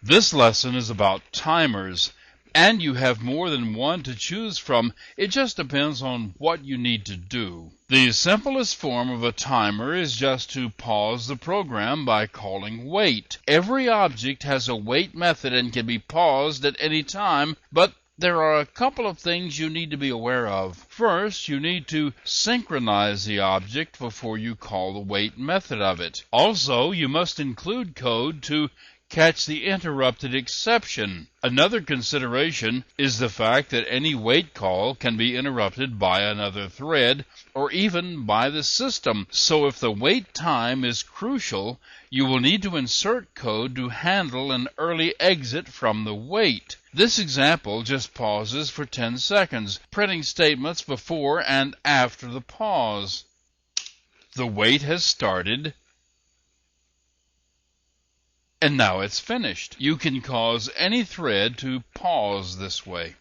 This lesson is about timers, and you have more than one to choose from. It just depends on what you need to do. The simplest form of a timer is just to pause the program by calling wait. Every object has a wait method and can be paused at any time, but there are a couple of things you need to be aware of. First, you need to synchronize the object before you call the wait method of it. Also, you must include code to catch the interrupted exception. Another consideration is the fact that any wait call can be interrupted by another thread or even by the system. So if the wait time is crucial, you will need to insert code to handle an early exit from the wait. This example just pauses for 10 seconds, printing statements before and after the pause. The wait has started, and now it's finished. You can cause any thread to pause this way.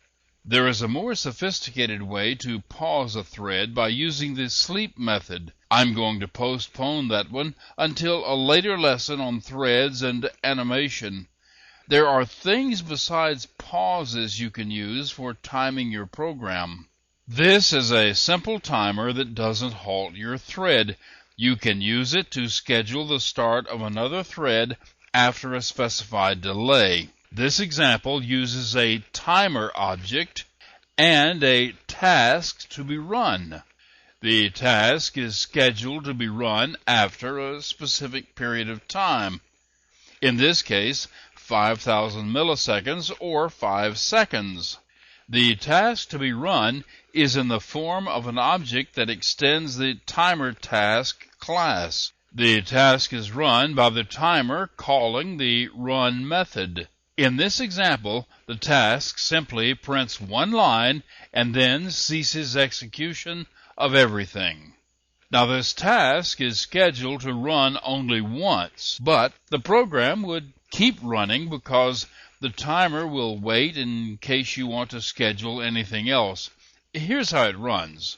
There is a more sophisticated way to pause a thread by using the sleep method. I'm going to postpone that one until a later lesson on threads and animation. There are things besides pauses you can use for timing your program. This is a simple timer that doesn't halt your thread. You can use it to schedule the start of another thread after a specified delay. This example uses a timer object and a task to be run. The task is scheduled to be run after a specific period of time. In this case, 5,000 milliseconds or 5 seconds. The task to be run is in the form of an object that extends the timer task class. The task is run by the timer calling the run method. In this example, the task simply prints one line and then ceases execution of everything. Now this task is scheduled to run only once, but the program would keep running because the timer will wait in case you want to schedule anything else. Here's how it runs.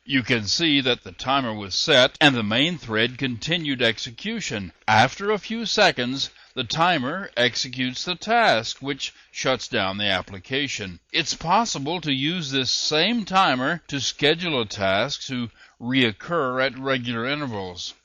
You can see that the timer was set and the main thread continued execution. After a few seconds, the timer executes the task, which shuts down the application. It's possible to use this same timer to schedule a task to reoccur at regular intervals.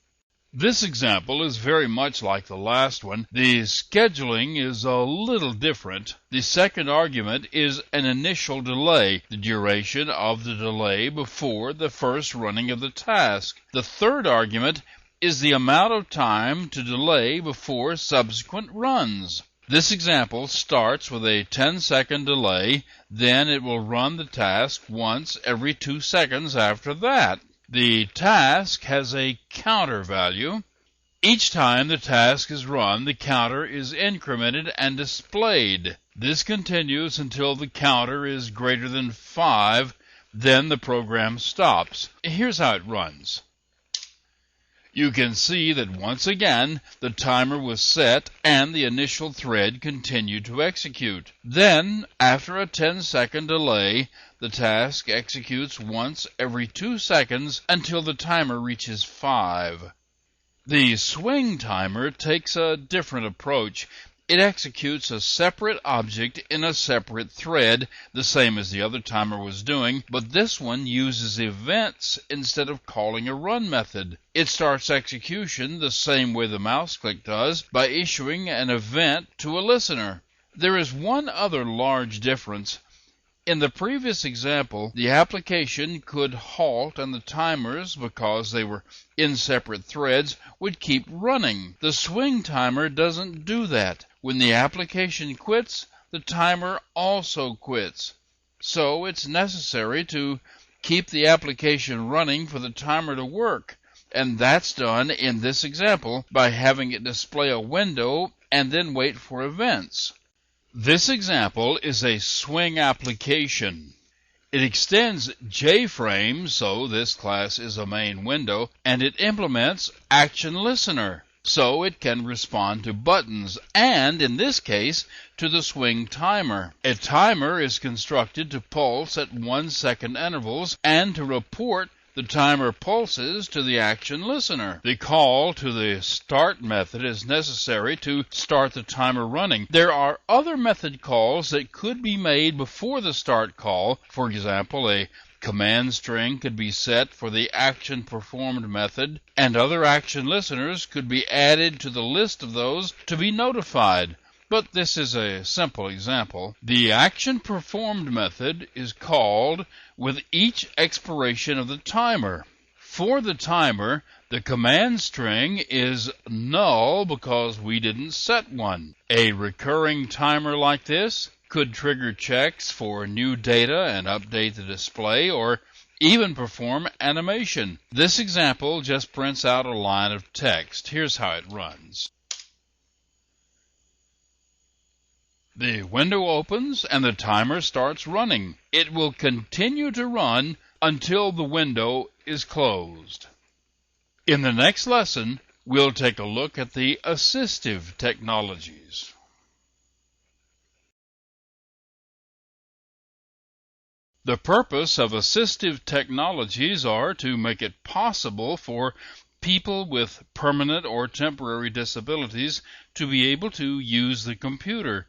This example is very much like the last one. The scheduling is a little different. The second argument is an initial delay, the duration of the delay before the first running of the task. The third argument is the amount of time to delay before subsequent runs. This example starts with a 10-second delay, then it will run the task once every 2 seconds after that. The task has a counter value. Each time the task is run, the counter is incremented and displayed. This continues until the counter is greater than 5, then the program stops. Here's how it runs. You can see that once again the timer was set and the initial thread continued to execute. Then, after a 10-second delay, the task executes once every 2 seconds until the timer reaches 5. The swing timer takes a different approach. It executes a separate object in a separate thread, the same as the other timer was doing, but this one uses events instead of calling a run method. It starts execution the same way the mouse click does, by issuing an event to a listener. There is one other large difference. In the previous example, the application could halt and the timers, because they were in separate threads, would keep running. The swing timer doesn't do that. When the application quits, the timer also quits. So it's necessary to keep the application running for the timer to work, and that's done in this example by having it display a window and then wait for events. This example is a swing application. It extends JFrame, so this class is a main window, and it implements Action Listener, so it can respond to buttons, and in this case, to the swing timer. A timer is constructed to pulse at 1-second intervals and to report the timer pulses to the action listener. The call to the start method is necessary to start the timer running. There are other method calls that could be made before the start call. For example, a command string could be set for the action performed method, and other action listeners could be added to the list of those to be notified. But this is a simple example. The action performed method is called with each expiration of the timer. For the timer, the command string is null because we didn't set one. A recurring timer like this could trigger checks for new data and update the display, or even perform animation. This example just prints out a line of text. Here's how it runs. The window opens and the timer starts running. It will continue to run until the window is closed. In the next lesson, we'll take a look at the assistive technologies. The purpose of assistive technologies are to make it possible for people with permanent or temporary disabilities to be able to use the computer.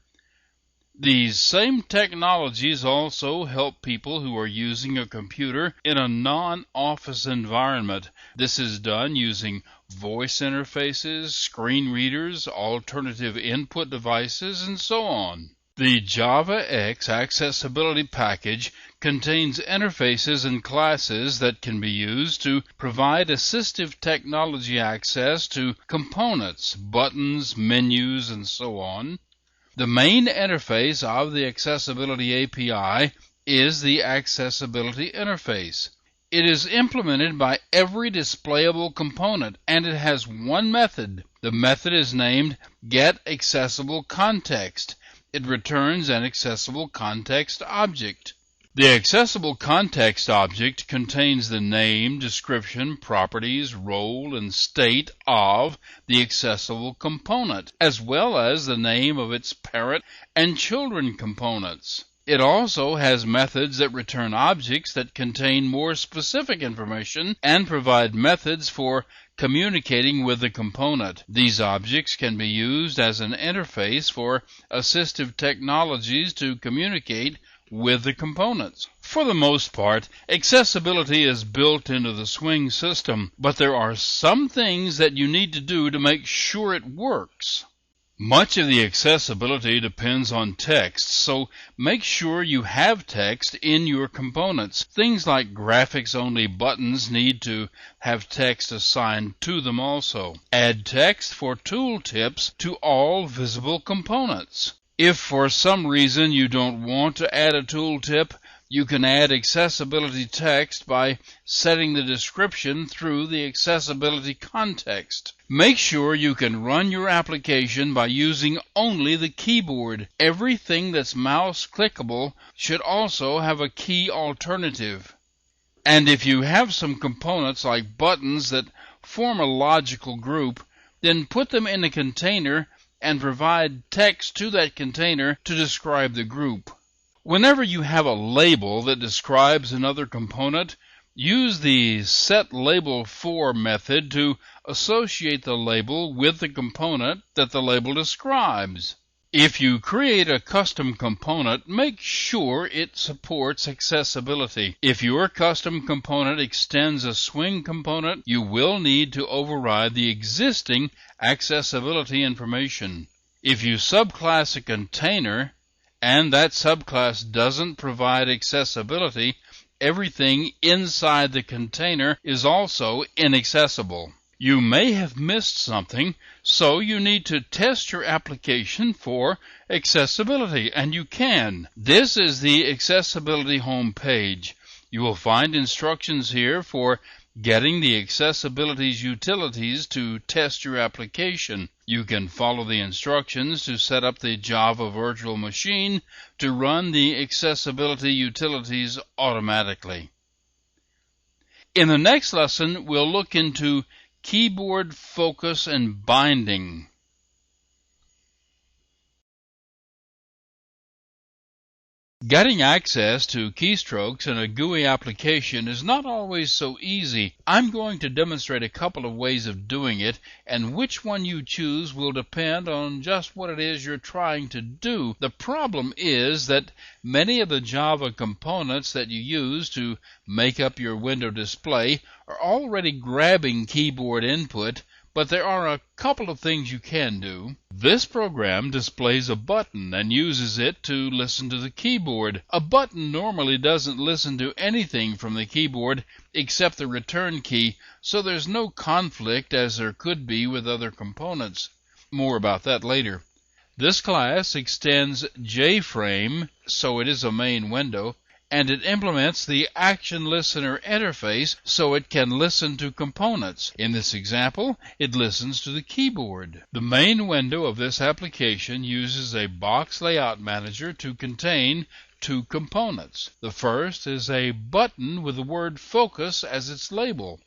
These same technologies also help people who are using a computer in a non-office environment. This is done using voice interfaces, screen readers, alternative input devices, and so on. The java6 accessibility package contains interfaces and classes that can be used to provide assistive technology access to components, buttons, menus, and so on. The main interface of the Accessibility API is the Accessibility Interface. It is implemented by every displayable component, and it has one method. The method is named getAccessibleContext. It returns an accessible context object. The accessible context object contains the name, description, properties, role, and state of the accessible component, as well as the name of its parent and children components. It also has methods that return objects that contain more specific information and provide methods for communicating with the component. These objects can be used as an interface for assistive technologies to communicate with the components. For the most part, accessibility is built into the swing system, but there are some things that you need to do to make sure it works. Much of the accessibility depends on text, so make sure you have text in your components. Things like graphics-only buttons need to have text assigned to them also. Add text for tooltips to all visible components. If for some reason you don't want to add a tooltip, you can add accessibility text by setting the description through the accessibility context. Make sure you can run your application by using only the keyboard. Everything that's mouse clickable should also have a key alternative. And if you have some components like buttons that form a logical group, then put them in a container and provide text to that container to describe the group. Whenever you have a label that describes another component, use the setLabelFor method to associate the label with the component that the label describes. If you create a custom component, make sure it supports accessibility. If your custom component extends a swing component, you will need to override the existing accessibility information. If you subclass a container and that subclass doesn't provide accessibility, everything inside the container is also inaccessible. You may have missed something, so you need to test your application for accessibility, and you can. This is the accessibility home page. You will find instructions here for getting the accessibility's utilities to test your application. You can follow the instructions to set up the Java virtual machine to run the accessibility utilities automatically. In the next lesson, we'll look into keyboard focus and binding. Getting access to keystrokes in a GUI application is not always so easy. I'm going to demonstrate a couple of ways of doing it, and which one you choose will depend on just what it is you're trying to do. The problem is that many of the Java components that you use to make up your window display are already grabbing keyboard input, but there are a couple of things you can do. This program displays a button and uses it to listen to the keyboard. A button normally doesn't listen to anything from the keyboard except the return key, so there's no conflict as there could be with other components. More about that later. This class extends JFrame, so it is a main window, and it implements the Action Listener interface so it can listen to components. In this example, it listens to the keyboard. The main window of this application uses a box layout manager to contain two components. The first is a button with the word Focus as its label.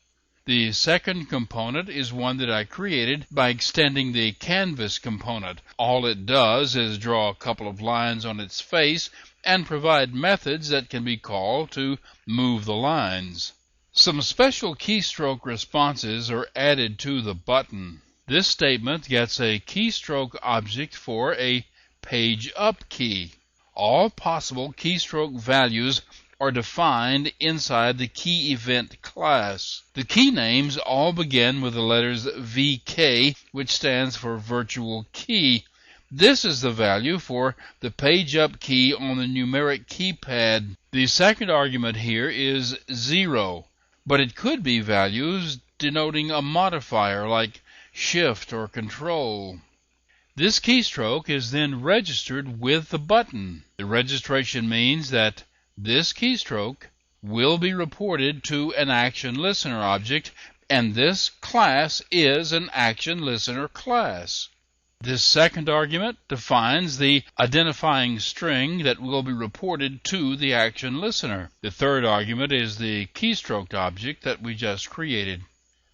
The second component is one that I created by extending the Canvas component. All it does is draw a couple of lines on its face and provide methods that can be called to move the lines. Some special keystroke responses are added to the button. This statement gets a keystroke object for a page up key. All possible keystroke values are defined inside the key event class. The key names all begin with the letters VK, which stands for virtual key. This is the value for the page up key on the numeric keypad. The second argument here is 0, but it could be values denoting a modifier like Shift or Control. This keystroke is then registered with the button. The registration means that this keystroke will be reported to an Action Listener object, and this class is an Action Listener class. This second argument defines the identifying string that will be reported to the Action Listener. The third argument is the keystroke object that we just created.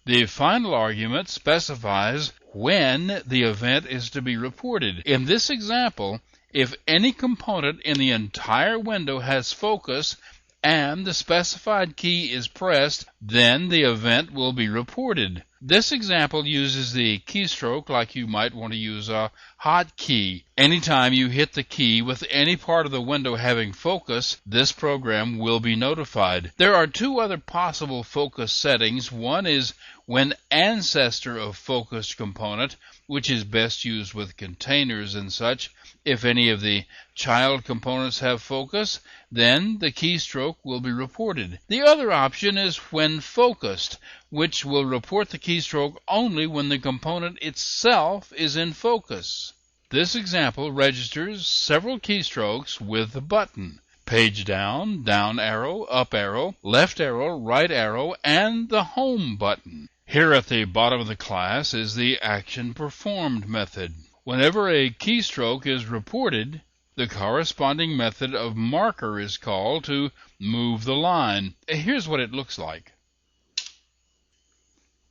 The final argument specifies when the event is to be reported. In this example, if any component in the entire window has focus and the specified key is pressed, then the event will be reported. This example uses the keystroke like you might want to use a hotkey. Anytime you hit the key with any part of the window having focus, this program will be notified. There are two other possible focus settings. One is when ancestor of focused component, which is best used with containers and such. If any of the child components have focus, then the keystroke will be reported. The other option is when focused, which will report the keystroke only when the component itself is in focus. This example registers several keystrokes with the button: page down, down arrow, up arrow, left arrow, right arrow, and the home button. Here at the bottom of the class is the action performed method. Whenever a keystroke is reported, the corresponding method of marker is called to move the line. Here's what it looks like.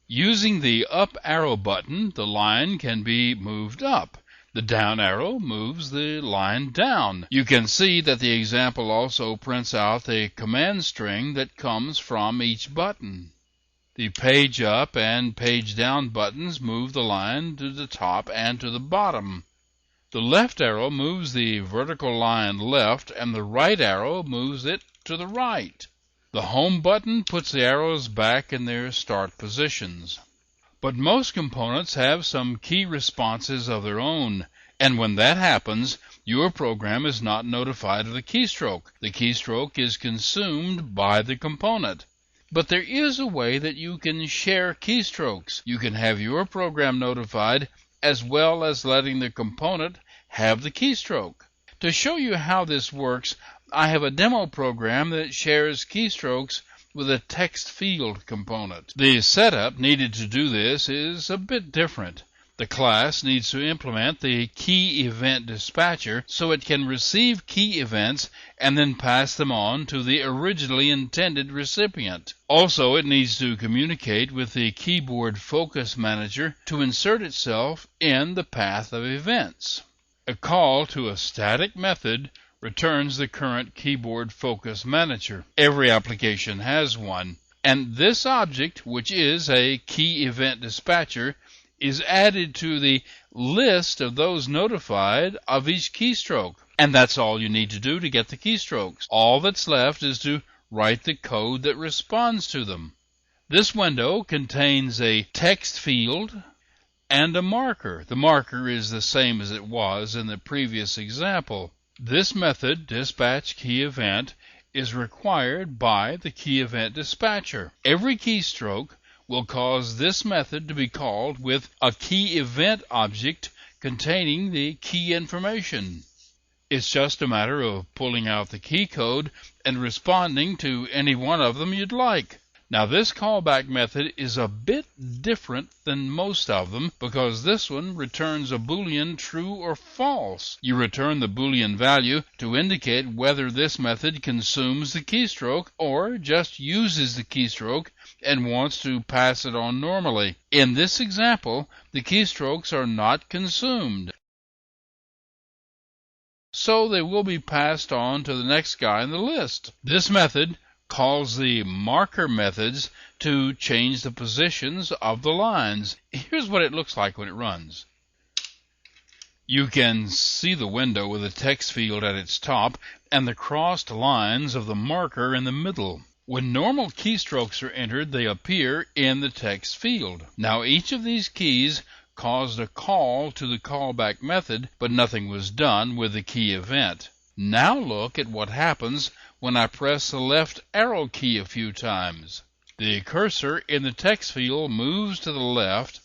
Using the up arrow button, the line can be moved up. The down arrow moves the line down. You can see that the example also prints out the command string that comes from each button. The page up and page down buttons move the line to the top and to the bottom. The left arrow moves the vertical line left, and the right arrow moves it to the right. The home button puts the arrows back in their start positions. But most components have some key responses of their own, and when that happens, your program is not notified of the keystroke. The keystroke is consumed by the component. But there is a way that you can share keystrokes. You can have your program notified as well as letting the component have the keystroke. To show you how this works, I have a demo program that shares keystrokes with a text field component. The setup needed to do this is a bit different. The class needs to implement the key event dispatcher so it can receive key events and then pass them on to the originally intended recipient. Also, it needs to communicate with the keyboard focus manager to insert itself in the path of events. A call to a static method returns the current keyboard focus manager. Every application has one. And this object, which is a key event dispatcher, is added to the list of those notified of each keystroke. And that's all you need to do to get the keystrokes. All that's left is to write the code that responds to them. This window contains a text field and a marker. The marker is the same as it was in the previous example. This method, dispatch key event, is required by the key event dispatcher. Every keystroke will cause this method to be called with a key event object containing the key information. It's just a matter of pulling out the key code and responding to any one of them you'd like. Now this callback method is a bit different than most of them because this one returns a Boolean true or false. You return the Boolean value to indicate whether this method consumes the keystroke or just uses the keystroke and wants to pass it on normally. In this example, the keystrokes are not consumed, so they will be passed on to the next guy in the list. This method calls the marker methods to change the positions of the lines. Here's what it looks like when it runs. You can see the window with the text field at its top and the crossed lines of the marker in the middle. When normal keystrokes are entered, they appear in the text field. Now each of these keys caused a call to the callback method, but nothing was done with the key event. Now look at what happens when I press the left arrow key a few times. The cursor in the text field moves to the left,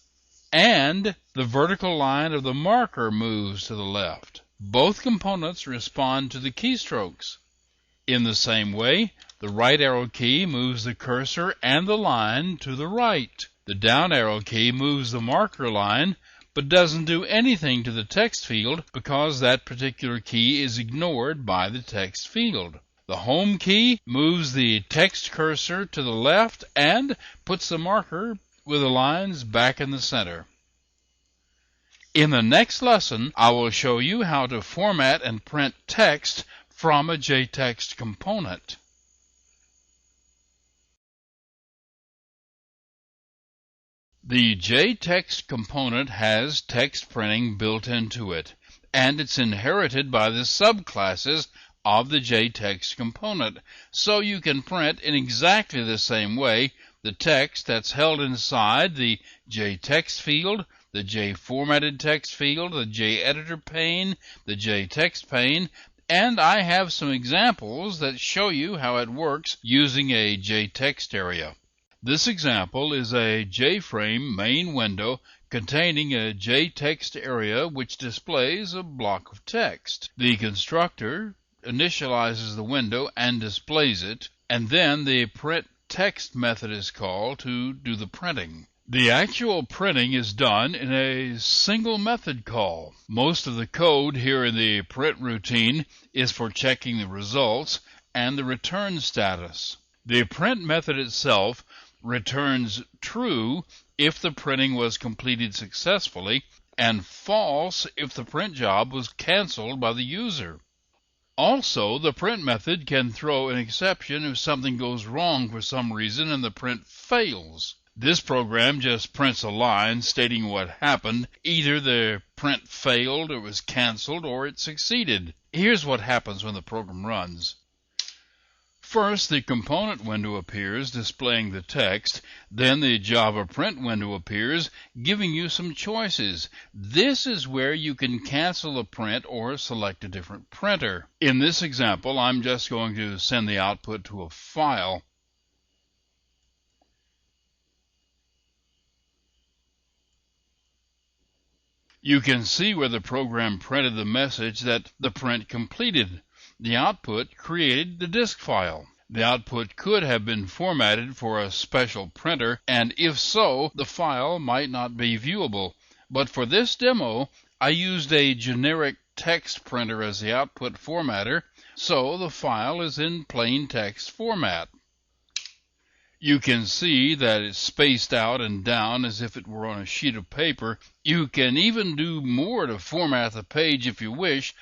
and the vertical line of the marker moves to the left. Both components respond to the keystrokes. In the same way, the right arrow key moves the cursor and the line to the right. The down arrow key moves the marker line, but doesn't do anything to the text field because that particular key is ignored by the text field. The home key moves the text cursor to the left and puts the marker with the lines back in the center. In the next lesson, I will show you how to format and print text from a JText component. The JText component has text printing built into it, and it's inherited by the subclasses of the JText component, so you can print in exactly the same way the text that's held inside the JText field, the JFormatted text field, the JEditor pane, the JText pane, and I have some examples that show you how it works using a JText area. This example is a JFrame main window containing a JText area which displays a block of text. The constructor initializes the window and displays it, and then the print text method is called to do the printing. The actual printing is done in a single method call. Most of the code here in the print routine is for checking the results and the return status. The print method itself returns true if the printing was completed successfully and false if the print job was canceled by the user. Also, the print method can throw an exception if something goes wrong for some reason and the print fails. This program just prints a line stating what happened. Either the print failed, or was canceled, or it succeeded. Here's what happens when the program runs. First, the component window appears displaying the text. Then the Java print window appears giving you some choices. This is where you can cancel a print or select a different printer. In this example, I'm just going to send the output to a file. You can see where the program printed the message that the print completed. The output created the disk file. The output could have been formatted for a special printer, and if so, the file might not be viewable. But for this demo, I used a generic text printer as the output formatter, so the file is in plain text format. You can see that it's spaced out and down as if it were on a sheet of paper. You can even do more to format the page if you wish.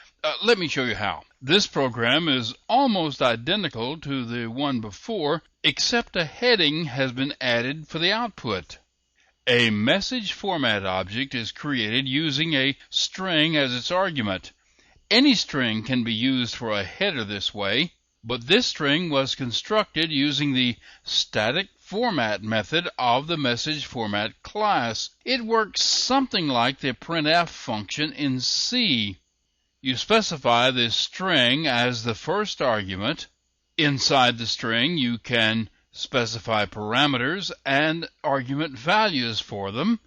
Let me show you how. This program is almost identical to the one before, except a heading has been added for the output. A message format object is created using a string as its argument. Any string can be used for a header this way, but this string was constructed using the static format method of the message format class. It works something like the printf function in C. You specify this string as the first argument. Inside the string, you can specify parameters and argument values for them.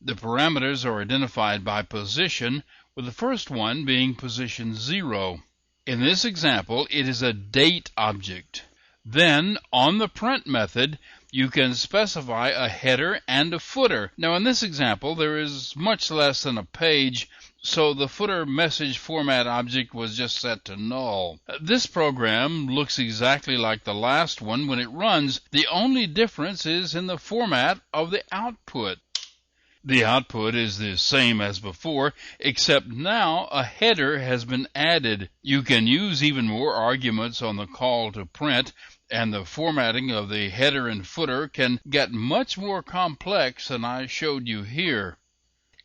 The parameters are identified by position, with the first one being position 0. In this example, it is a date object. Then, on the print method, you can specify a header and a footer. Now, in this example, there is much less than a page, so the footer message format object was just set to null. This program looks exactly like the last one when it runs. The only difference is in the format of the output. The output is the same as before, except now a header has been added. You can use even more arguments on the call to print, and the formatting of the header and footer can get much more complex than I showed you here.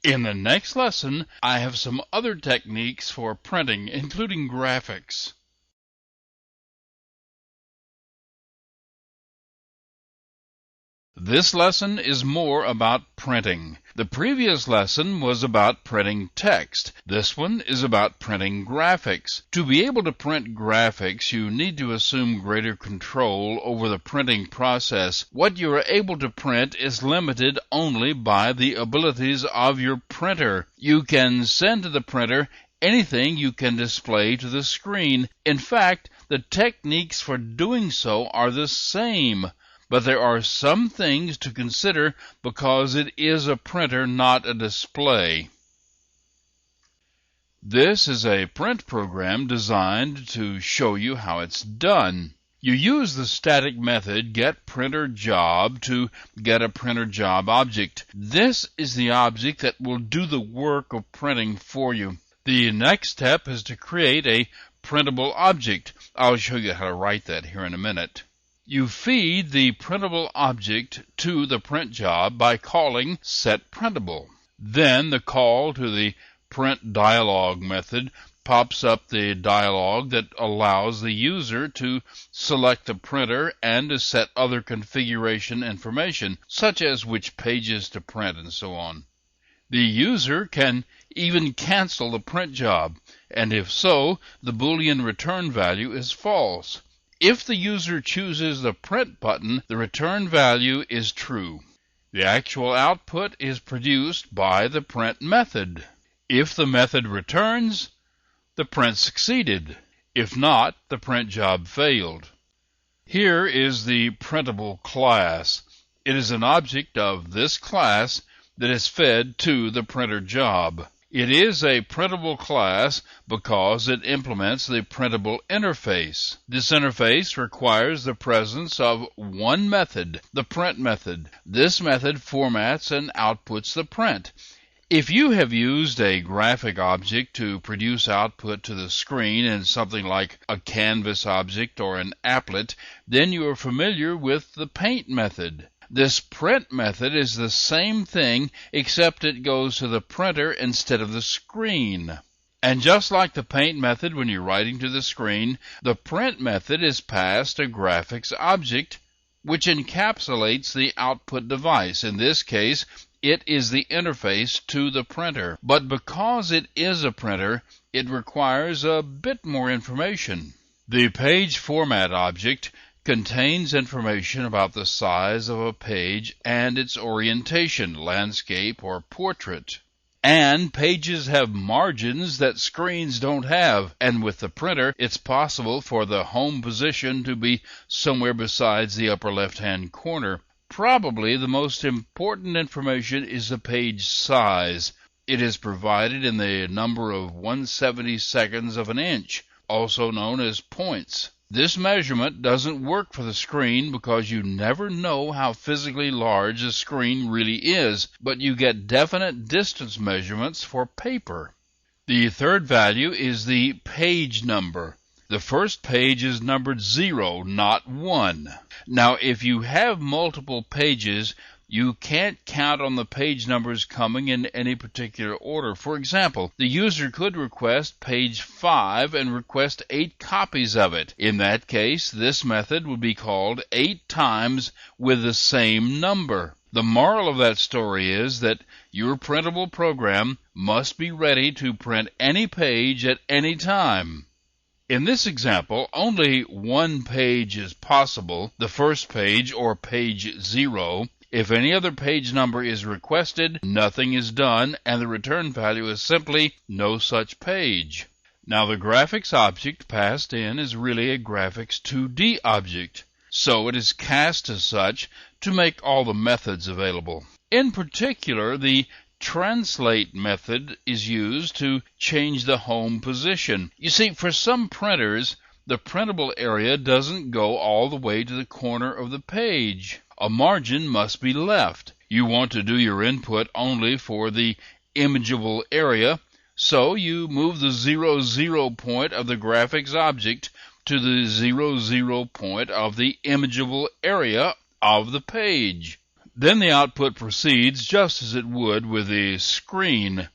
In the next lesson, I have some other techniques for printing, including graphics. This lesson is more about printing. The previous lesson was about printing text. This one is about printing graphics. To be able to print graphics, you need to assume greater control over the printing process. What you are able to print is limited only by the abilities of your printer. You can send to the printer anything you can display to the screen. In fact, the techniques for doing so are the same. But there are some things to consider because it is a printer, not a display. This is a print program designed to show you how it's done. You use the static method getPrinterJob to get a printerJob object. This is the object that will do the work of printing for you. The next step is to create a printable object. I'll show you how to write that here in a minute. You feed the printable object to the print job by calling setPrintable. Then the call to the print dialog method pops up the dialog that allows the user to select the printer and to set other configuration information, such as which pages to print and so on. The user can even cancel the print job, and if so, the Boolean return value is false. If the user chooses the print button, the return value is true. The actual output is produced by the print method. If the method returns, the print succeeded. If not, the print job failed. Here is the printable class. It is an object of this class that is fed to the printer job. It is a printable class because it implements the printable interface. This interface requires the presence of one method, the print method. This method formats and outputs the print. If you have used a graphic object to produce output to the screen in something like a canvas object or an applet, then you are familiar with the paint method. This print method is the same thing, except it goes to the printer instead of the screen. And just like the paint method when you're writing to the screen, the print method is passed a graphics object, which encapsulates the output device. In this case, it is the interface to the printer. But because it is a printer, it requires a bit more information. The page format object contains information about the size of a page and its orientation, landscape or portrait. And pages have margins that screens don't have, and with the printer it's possible for the home position to be somewhere besides the upper left-hand corner. Probably the most important information is the page size. It is provided in the number of 1/72 of an inch, also known as points. This measurement doesn't work for the screen because you never know how physically large the screen really is, but you get definite distance measurements for paper. The third value is the page number. The first page is numbered 0, not 1. Now, if you have multiple pages, you can't count on the page numbers coming in any particular order. For example, the user could request page 5 and request 8 copies of it. In that case, this method would be called 8 times with the same number. The moral of that story is that your printable program must be ready to print any page at any time. In this example, only one page is possible, the first page or page 0. If any other page number is requested, nothing is done, and the return value is simply no such page. Now, the graphics object passed in is really a graphics 2D object, so it is cast as such to make all the methods available. In particular, the translate method is used to change the home position. You see, for some printers, the printable area doesn't go all the way to the corner of the page. A margin must be left. You want to do your input only for the imageable area, so you move the 00 point of the graphics object to the 00 point of the imageable area of the page. Then the output proceeds just as it would with the screen.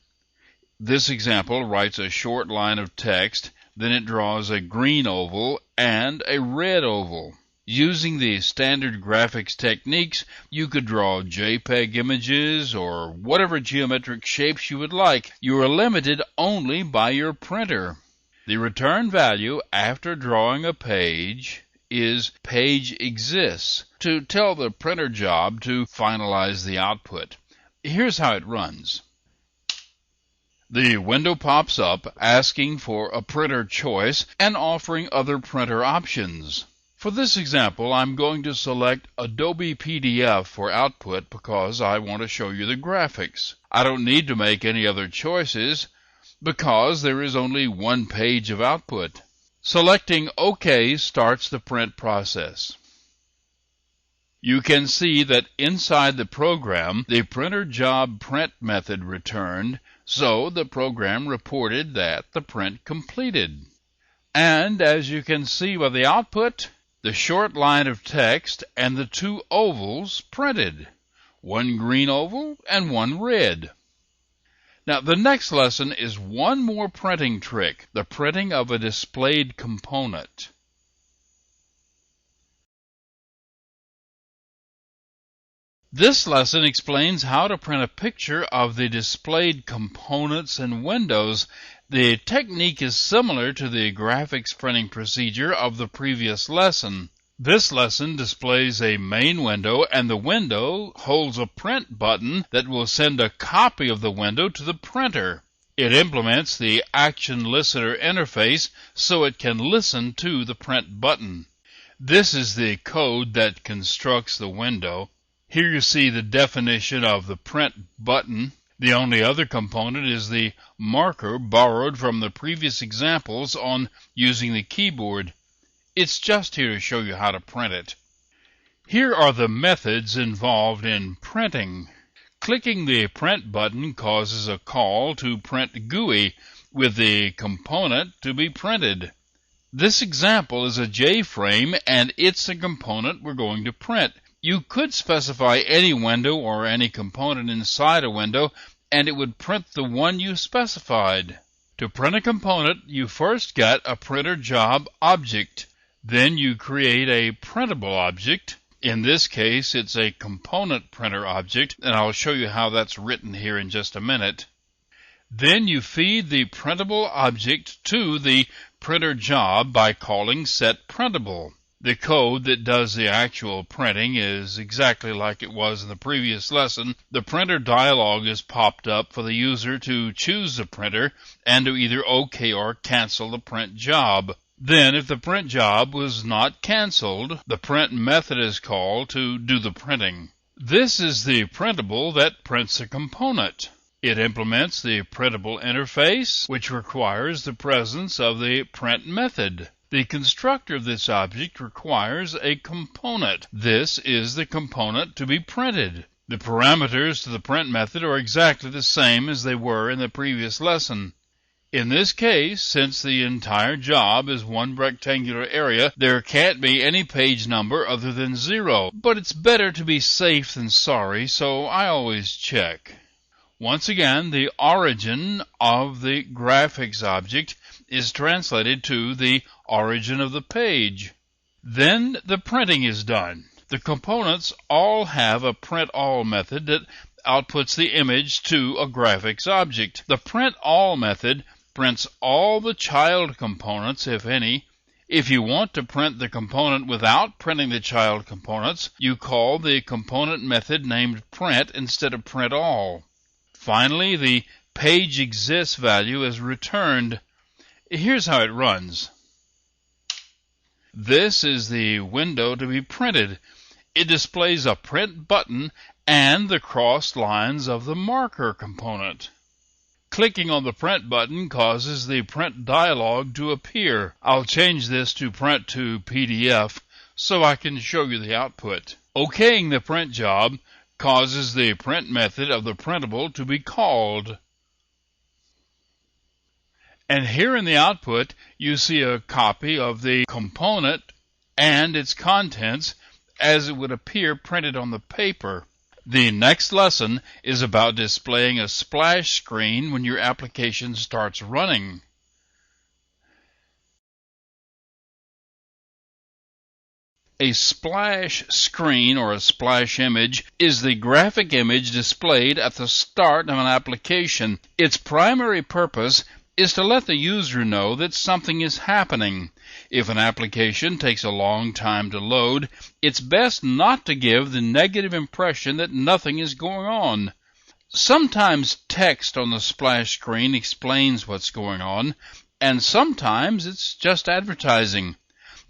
This example writes a short line of text, then it draws a green oval and a red oval. Using the standard graphics techniques, you could draw JPEG images or whatever geometric shapes you would like. You are limited only by your printer. The return value after drawing a page is page exists to tell the printer job to finalize the output. Here's how it runs. The window pops up asking for a printer choice and offering other printer options. For this example, I'm going to select Adobe PDF for output because I want to show you the graphics. I don't need to make any other choices because there is only one page of output. Selecting OK starts the print process. You can see that inside the program, the printer job print method returned, so the program reported that the print completed. And as you can see by the output, the short line of text and the 2 ovals printed, one green oval and one red. Now, the next lesson is one more printing trick, the printing of a displayed component. This lesson explains how to print a picture of the displayed components in Windows. The technique is similar to the graphics printing procedure of the previous lesson. This lesson displays a main window, and the window holds a print button that will send a copy of the window to the printer. It implements the Action Listener interface so it can listen to the print button. This is the code that constructs the window. Here you see the definition of the print button. The only other component is the marker borrowed from the previous examples on using the keyboard. It's just here to show you how to print it. Here are the methods involved in printing. Clicking the print button causes a call to print GUI with the component to be printed. This example is a J-frame and it's a component we're going to print. You could specify any window or any component inside a window, and it would print the one you specified. To print a component, you first get a printer job object. Then you create a printable object. In this case, it's a component printer object, and I'll show you how that's written here in just a minute. Then you feed the printable object to the printer job by calling setPrintable. The code that does the actual printing is exactly like it was in the previous lesson. The printer dialog is popped up for the user to choose the printer and to either OK or cancel the print job. Then, if the print job was not canceled, the print method is called to do the printing. This is the printable that prints a component. It implements the printable interface, which requires the presence of the print method. The constructor of this object requires a component. This is the component to be printed. The parameters to the print method are exactly the same as they were in the previous lesson. In this case, since the entire job is one rectangular area, there can't be any page number other than 0. But it's better to be safe than sorry, so I always check. Once again, the origin of the graphics object is translated to the origin of the page. Then the printing is done. The components all have a print all method that outputs the image to a graphics object. The print all method prints all the child components, if any. If you want to print the component without printing the child components, you call the component method named print instead of print all. Finally, the page exists value is returned. Here's how it runs. This is the window to be printed. It displays a print button and the crossed lines of the marker component. Clicking on the print button causes the print dialog to appear. I'll change this to print to PDF so I can show you the output. OKing the print job causes the print method of the printable to be called. And here in the output, you see a copy of the component and its contents as it would appear printed on the paper. The next lesson is about displaying a splash screen when your application starts running. A splash screen or a splash image is the graphic image displayed at the start of an application. Its primary purpose is to let the user know that something is happening. If an application takes a long time to load, it's best not to give the negative impression that nothing is going on. Sometimes text on the splash screen explains what's going on, and sometimes it's just advertising.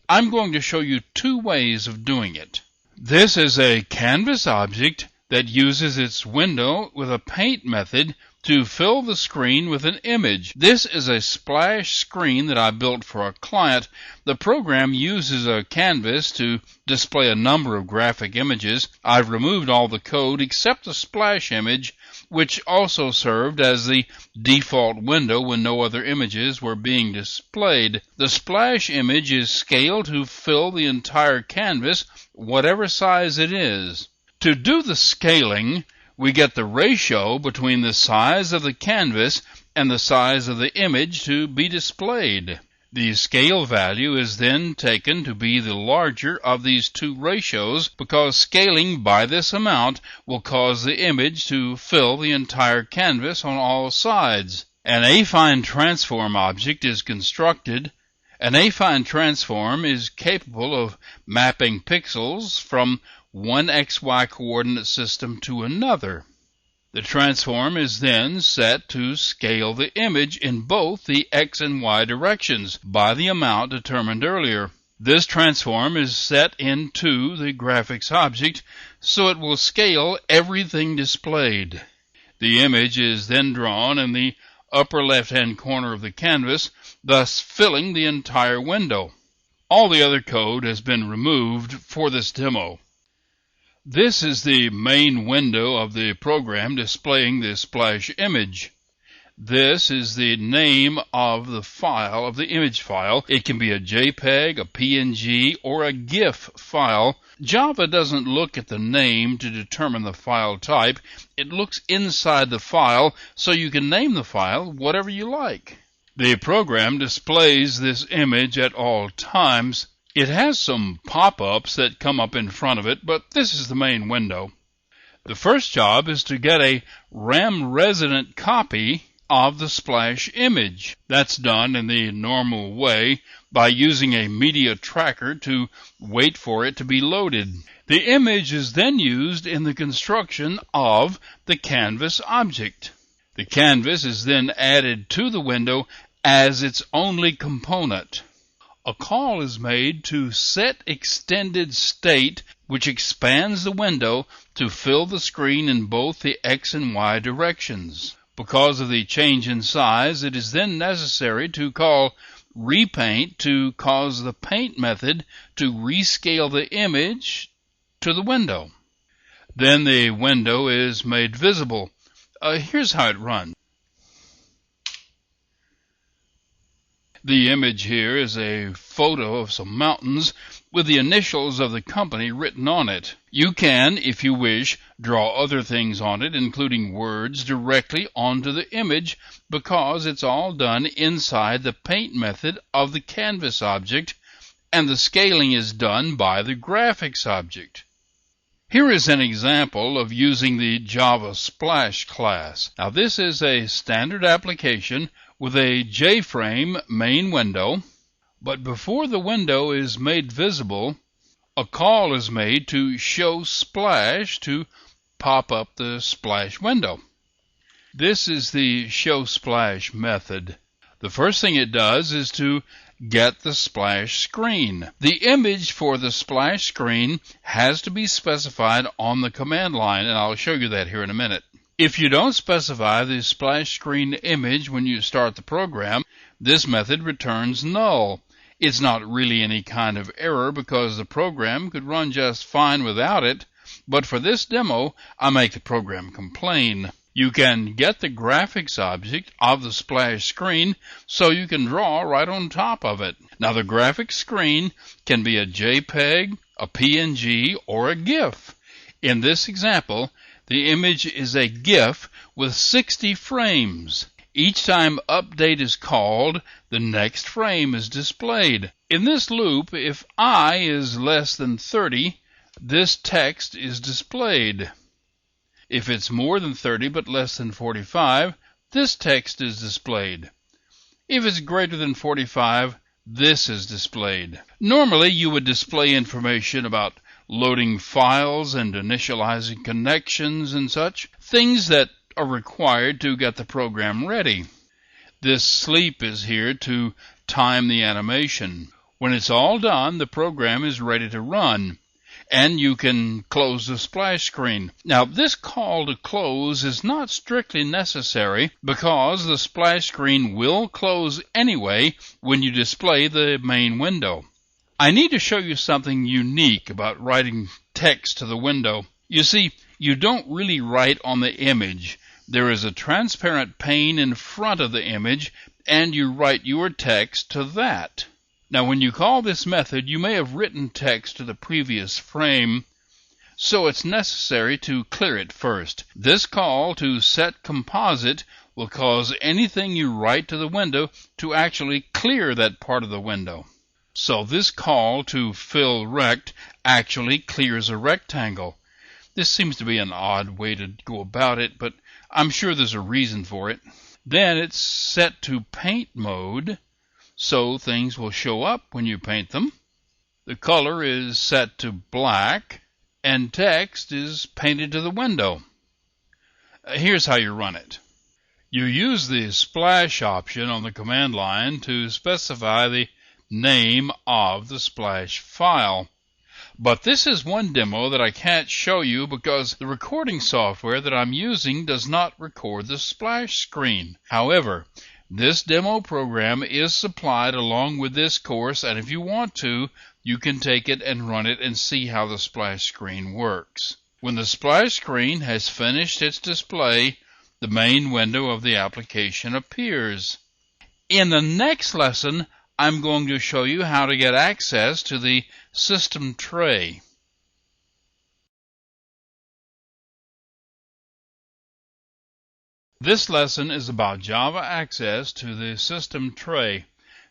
I'm going to show you two ways of doing it. This is a canvas object that uses its window with a paint method to fill the screen with an image. This is a splash screen that I built for a client. The program uses a canvas to display a number of graphic images. I've removed all the code except the splash image, which also served as the default window when no other images were being displayed. The splash image is scaled to fill the entire canvas, whatever size it is. To do the scaling, we get the ratio between the size of the canvas and the size of the image to be displayed. The scale value is then taken to be the larger of these two ratios because scaling by this amount will cause the image to fill the entire canvas on all sides. An affine transform object is constructed. An affine transform is capable of mapping pixels from one XY coordinate system to another. The transform is then set to scale the image in both the X and Y directions by the amount determined earlier. This transform is set into the graphics object so it will scale everything displayed. The image is then drawn in the upper left-hand corner of the canvas, thus filling the entire window. All the other code has been removed for this demo. This is the main window of the program displaying the splash image. This is the name of the file, of the image file. It can be a JPEG, a PNG, or a GIF file. Java doesn't look at the name to determine the file type. It looks inside the file, so you can name the file whatever you like. The program displays this image at all times. It has some pop-ups that come up in front of it, but this is the main window. The first job is to get a RAM-resident copy of the splash image. That's done in the normal way by using a media tracker to wait for it to be loaded. The image is then used in the construction of the canvas object. The canvas is then added to the window as its only component. A call is made to set extended state, which expands the window to fill the screen in both the X and Y directions. Because of the change in size, it is then necessary to call repaint to cause the paint method to rescale the image to the window. Then the window is made visible. Here's how it runs. The image here is a photo of some mountains with the initials of the company written on it. You can, if you wish, draw other things on it, including words, directly onto the image because it's all done inside the paint method of the canvas object, and the scaling is done by the graphics object. Here is an example of using the Java Splash class. Now this is a standard application with a JFrame main window, but before the window is made visible, a call is made to show splash to pop up the splash window. This is the show splash method. The first thing it does is to get the splash screen. The image for the splash screen has to be specified on the command line, and I'll show you that here in a minute. If you don't specify the splash screen image when you start the program, this method returns null. It's not really any kind of error because the program could run just fine without it, but for this demo, I make the program complain. You can get the graphics object of the splash screen so you can draw right on top of it. Now the graphics screen can be a JPEG, a PNG, or a GIF. In this example, the image is a GIF with 60 frames. Each time update is called, the next frame is displayed. In this loop, if I is less than 30, this text is displayed. If it's more than 30 but less than 45, this text is displayed. If it's greater than 45, this is displayed. Normally, you would display information about loading files and initializing connections and such, things that are required to get the program ready. This sleep is here to time the animation. When it's all done, the program is ready to run, and you can close the splash screen. Now, this call to close is not strictly necessary because the splash screen will close anyway when you display the main window. I need to show you something unique about writing text to the window. You see, you don't really write on the image. There is a transparent pane in front of the image, and you write your text to that. Now, when you call this method, you may have written text to the previous frame, so it's necessary to clear it first. This call to set composite will cause anything you write to the window to actually clear that part of the window. So this call to fill rect actually clears a rectangle. This seems to be an odd way to go about it, but I'm sure there's a reason for it. Then it's set to paint mode, so things will show up when you paint them. The color is set to black, and text is painted to the window. Here's how you run it. You use the splash option on the command line to specify the name of the splash file. But this is one demo that I can't show you because the recording software that I'm using does not record the splash screen. However, this demo program is supplied along with this course, and if you want to, you can take it and run it and see how the splash screen works. When the splash screen has finished its display, the main window of the application appears. In the next lesson, I'm going to show you how to get access to the system tray. This lesson is about Java access to the system tray.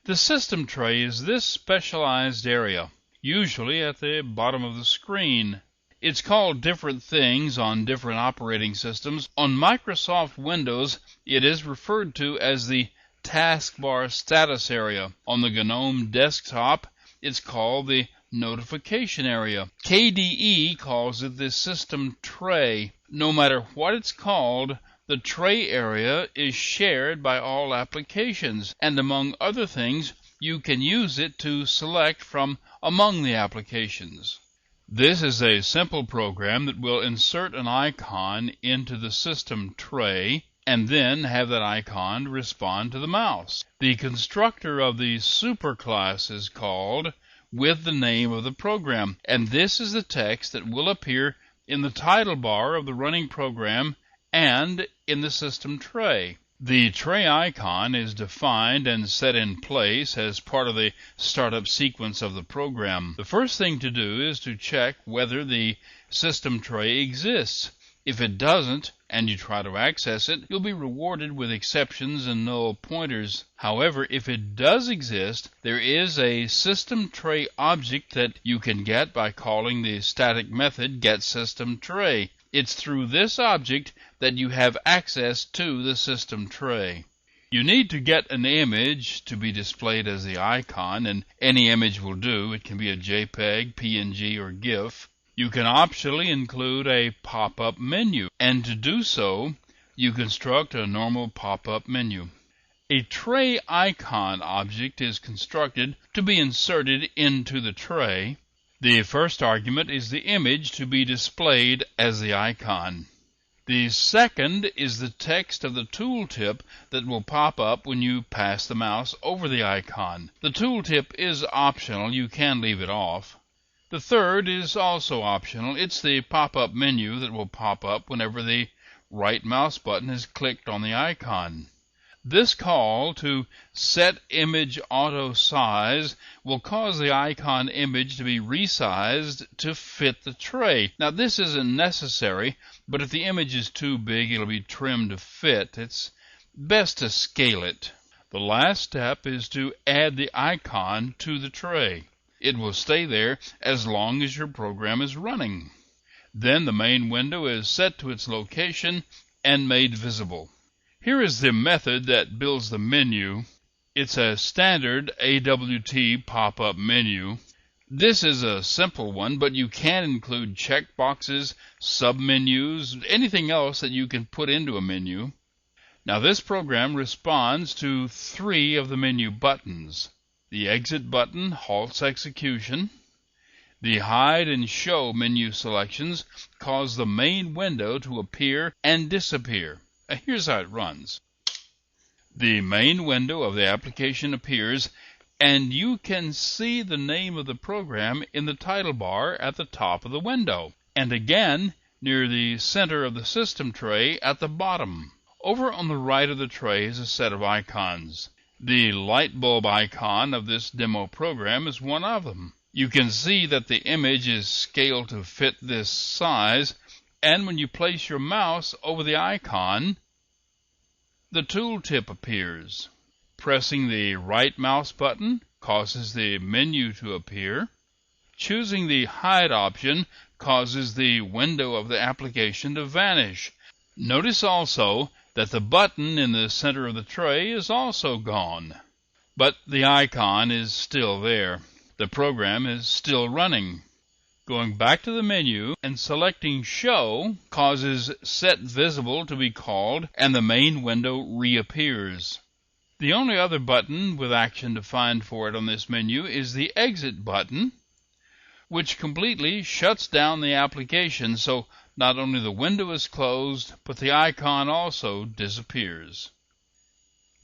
The system tray is this specialized area, usually at the bottom of the screen. It's called different things on different operating systems. On Microsoft Windows, it is referred to as the taskbar status area. On the GNOME desktop, it's called the notification area. KDE calls it the system tray. No matter what it's called, the tray area is shared by all applications, and among other things, you can use it to select from among the applications. This is a simple program that will insert an icon into the system tray, and then have that icon respond to the mouse. The constructor of the superclass is called with the name of the program, and this is the text that will appear in the title bar of the running program and in the system tray. The tray icon is defined and set in place as part of the startup sequence of the program. The first thing to do is to check whether the system tray exists. If it doesn't, and you try to access it, you'll be rewarded with exceptions and null pointers. However, if it does exist, there is a system tray object that you can get by calling the static method getSystemTray. It's through this object that you have access to the system tray. You need to get an image to be displayed as the icon, and any image will do. It can be a JPEG, PNG, or GIF. You can optionally include a pop-up menu, and to do so, you construct a normal pop-up menu. A tray icon object is constructed to be inserted into the tray. The first argument is the image to be displayed as the icon. The second is the text of the tooltip that will pop up when you pass the mouse over the icon. The tooltip is optional. You can leave it off. The third is also optional. It's the pop-up menu that will pop up whenever the right mouse button is clicked on the icon. This call to set image auto size will cause the icon image to be resized to fit the tray. Now this isn't necessary, but if the image is too big, it'll be trimmed to fit. It's best to scale it. The last step is to add the icon to the tray. It will stay there as long as your program is running. Then the main window is set to its location and made visible. Here is the method that builds the menu. It's a standard AWT pop-up menu. This is a simple one, but you can include checkboxes, submenus, anything else that you can put into a menu. Now this program responds to 3 of the menu buttons. The exit button halts execution. The hide and show menu selections cause the main window to appear and disappear. Here's how it runs. The main window of the application appears, and you can see the name of the program in the title bar at the top of the window, and again near the center of the system tray at the bottom. Over on the right of the tray is a set of icons. The light bulb icon of this demo program is one of them. You can see that the image is scaled to fit this size, and when you place your mouse over the icon, the tooltip appears. Pressing the right mouse button causes the menu to appear. Choosing the hide option causes the window of the application to vanish. Notice also that the button in the center of the tray is also gone, but the icon is still there. The program is still running. Going back to the menu and selecting Show causes Set Visible to be called, and the main window reappears. The only other button with action defined for it on this menu is the Exit button, which completely shuts down the application, so not only the window is closed, but the icon also disappears.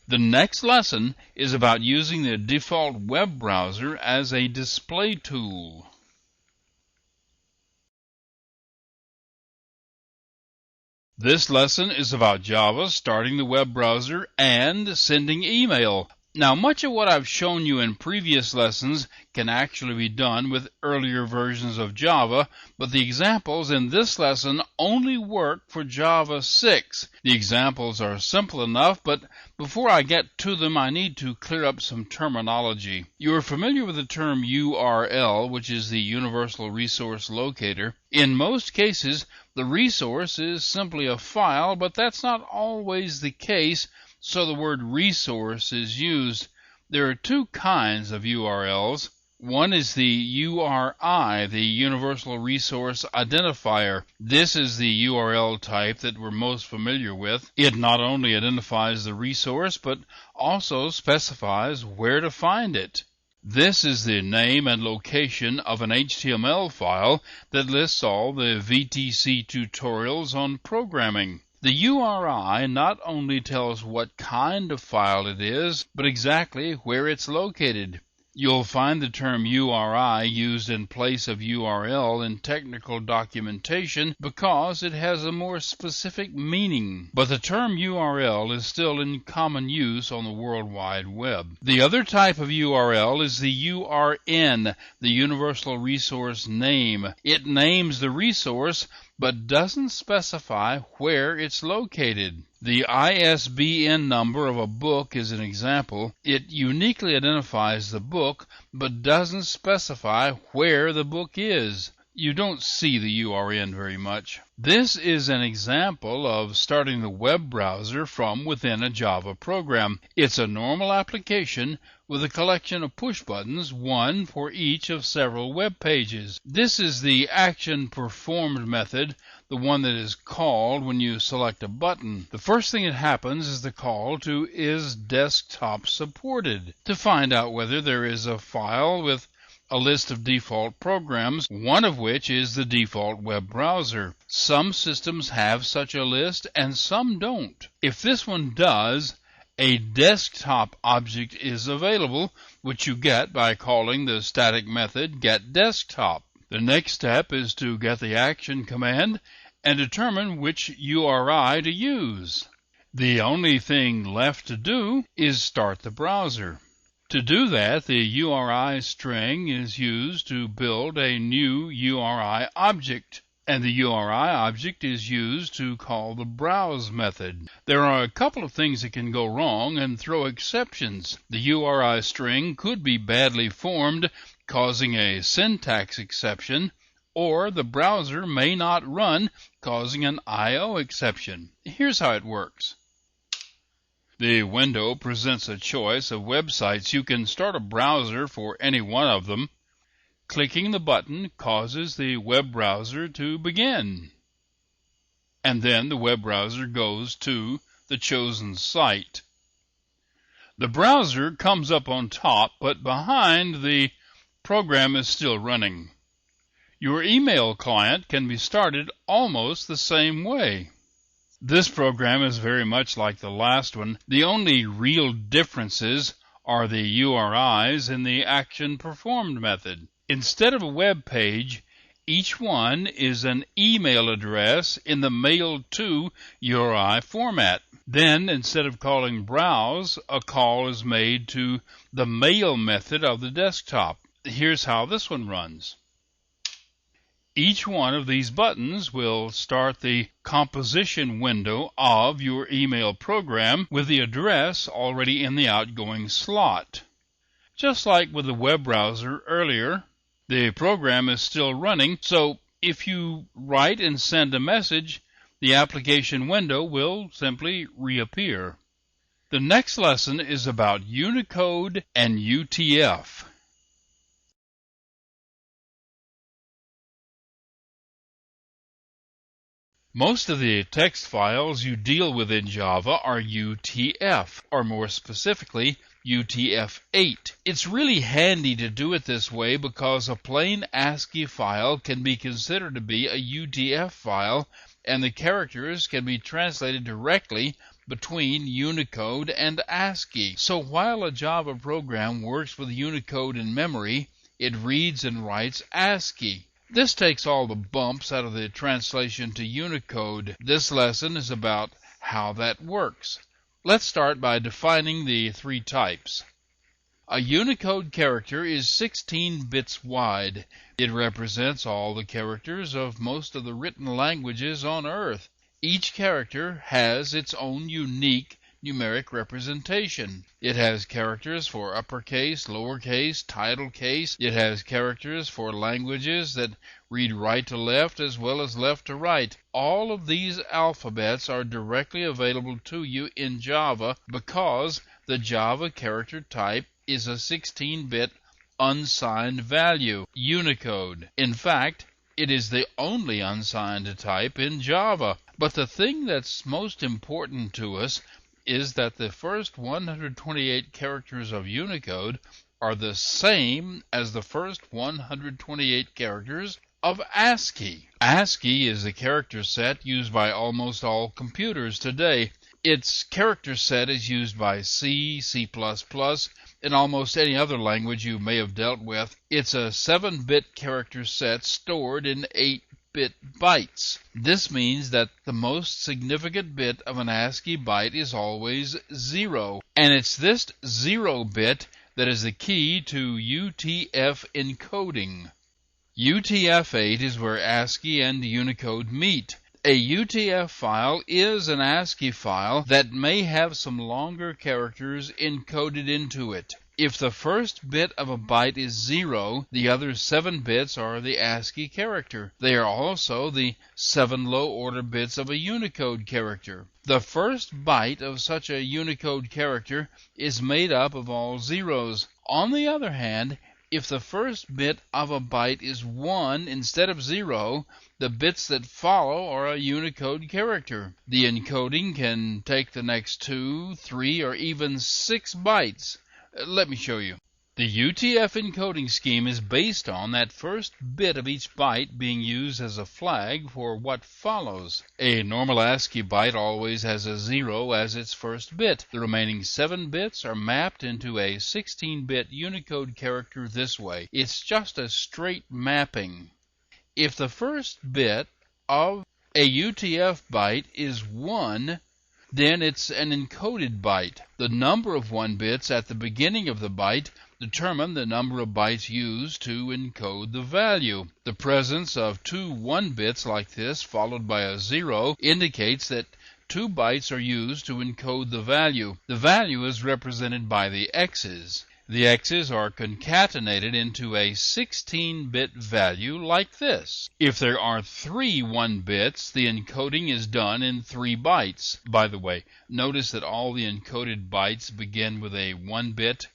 The next lesson is about using the default web browser as a display tool. This lesson is about Java, starting the web browser, and sending email. Now, much of what I've shown you in previous lessons can actually be done with earlier versions of Java, but the examples in this lesson only work for Java 6. The examples are simple enough, but before I get to them, I need to clear up some terminology. You are familiar with the term URL, which is the Universal Resource Locator. In most cases, the resource is simply a file, but that's not always the case, so the word resource is used. There are 2 kinds of URLs. One is the URI, the Universal Resource Identifier. This is the URL type that we're most familiar with. It not only identifies the resource, but also specifies where to find it. This is the name and location of an HTML file that lists all the VTC tutorials on programming. The URI not only tells what kind of file it is, but exactly where it's located. You'll find the term URI used in place of URL in technical documentation because it has a more specific meaning, but the term URL is still in common use on the World Wide Web. The other type of URL is the URN, the Universal Resource Name. It names the resource but doesn't specify where it's located. The ISBN number of a book is an example. It uniquely identifies the book, but doesn't specify where the book is. You don't see the URN very much. This is an example of starting the web browser from within a Java program. It's a normal application with a collection of push buttons, one for each of several web pages. This is the action performed method, the one that is called when you select a button. The first thing that happens is the call to "Is desktop supported?" to find out whether there is a file with a list of default programs, one of which is the default web browser. Some systems have such a list and some don't. If this one does, a desktop object is available, which you get by calling the static method getDesktop. The next step is to get the action command and determine which URI to use. The only thing left to do is start the browser. To do that, the URI string is used to build a new URI object, and the URI object is used to call the browse method. There are a couple of things that can go wrong and throw exceptions. The URI string could be badly formed, causing a syntax exception, or the browser may not run, causing an I/O exception. Here's how it works. The window presents a choice of websites. You can start a browser for any one of them. Clicking the button causes the web browser to begin. And then the web browser goes to the chosen site. The browser comes up on top, but behind the program is still running. Your email client can be started almost the same way. This program is very much like the last one. The only real differences are the URIs in the action performed method. Instead of a web page, each one is an email address in the mail to URI format. Then, instead of calling browse, a call is made to the mail method of the desktop. Here's how this one runs. Each one of these buttons will start the composition window of your email program with the address already in the outgoing slot. Just like with the web browser earlier, the program is still running, so if you write and send a message, the application window will simply reappear. The next lesson is about Unicode and UTF. Most of the text files you deal with in Java are UTF, or more specifically, UTF-8. It's really handy to do it this way because a plain ASCII file can be considered to be a UTF file, and the characters can be translated directly between Unicode and ASCII. So while a Java program works with Unicode in memory, it reads and writes ASCII. This takes all the bumps out of the translation to Unicode. This lesson is about how that works. Let's start by defining the three types. A Unicode character is 16 bits wide. It represents all the characters of most of the written languages on Earth. Each character has its own unique numeric representation. It has characters for uppercase, lowercase, title case. It has characters for languages that read right to left as well as left to right. All of these alphabets are directly available to you in Java because the Java character type is a 16-bit unsigned value, Unicode. In fact, it is the only unsigned type in Java. But the thing that's most important to us is that the first 128 characters of Unicode are the same as the first 128 characters of ASCII. ASCII is the character set used by almost all computers today. Its character set is used by C, C++, and almost any other language you may have dealt with. It's a 7-bit character set stored in 8-bit bytes. This means that the most significant bit of an ASCII byte is always 0, and it's this 0 bit that is the key to UTF encoding. UTF-8 is where ASCII and Unicode meet. A UTF file is an ASCII file that may have some longer characters encoded into it. If the first bit of a byte is 0, the other 7 bits are the ASCII character. They are also the 7 low-order bits of a Unicode character. The first byte of such a Unicode character is made up of all zeros. On the other hand, if the first bit of a byte is 1 instead of 0, the bits that follow are a Unicode character. The encoding can take the next 2, 3, or even 6 bytes. Let me show you. The UTF encoding scheme is based on that first bit of each byte being used as a flag for what follows. A normal ASCII byte always has a 0 as its first bit. The remaining 7 bits are mapped into a 16-bit Unicode character this way. It's just a straight mapping. If the first bit of a UTF byte is 1, then it's an encoded byte. The number of 1 bits at the beginning of the byte determine the number of bytes used to encode the value. The presence of 2 1 bits like this followed by a 0 indicates that 2 bytes are used to encode the value. The value is represented by the X's. The X's are concatenated into a 16-bit value like this. If there are 3 1 bits, the encoding is done in 3 bytes. By the way, notice that all the encoded bytes begin with a 1 bit.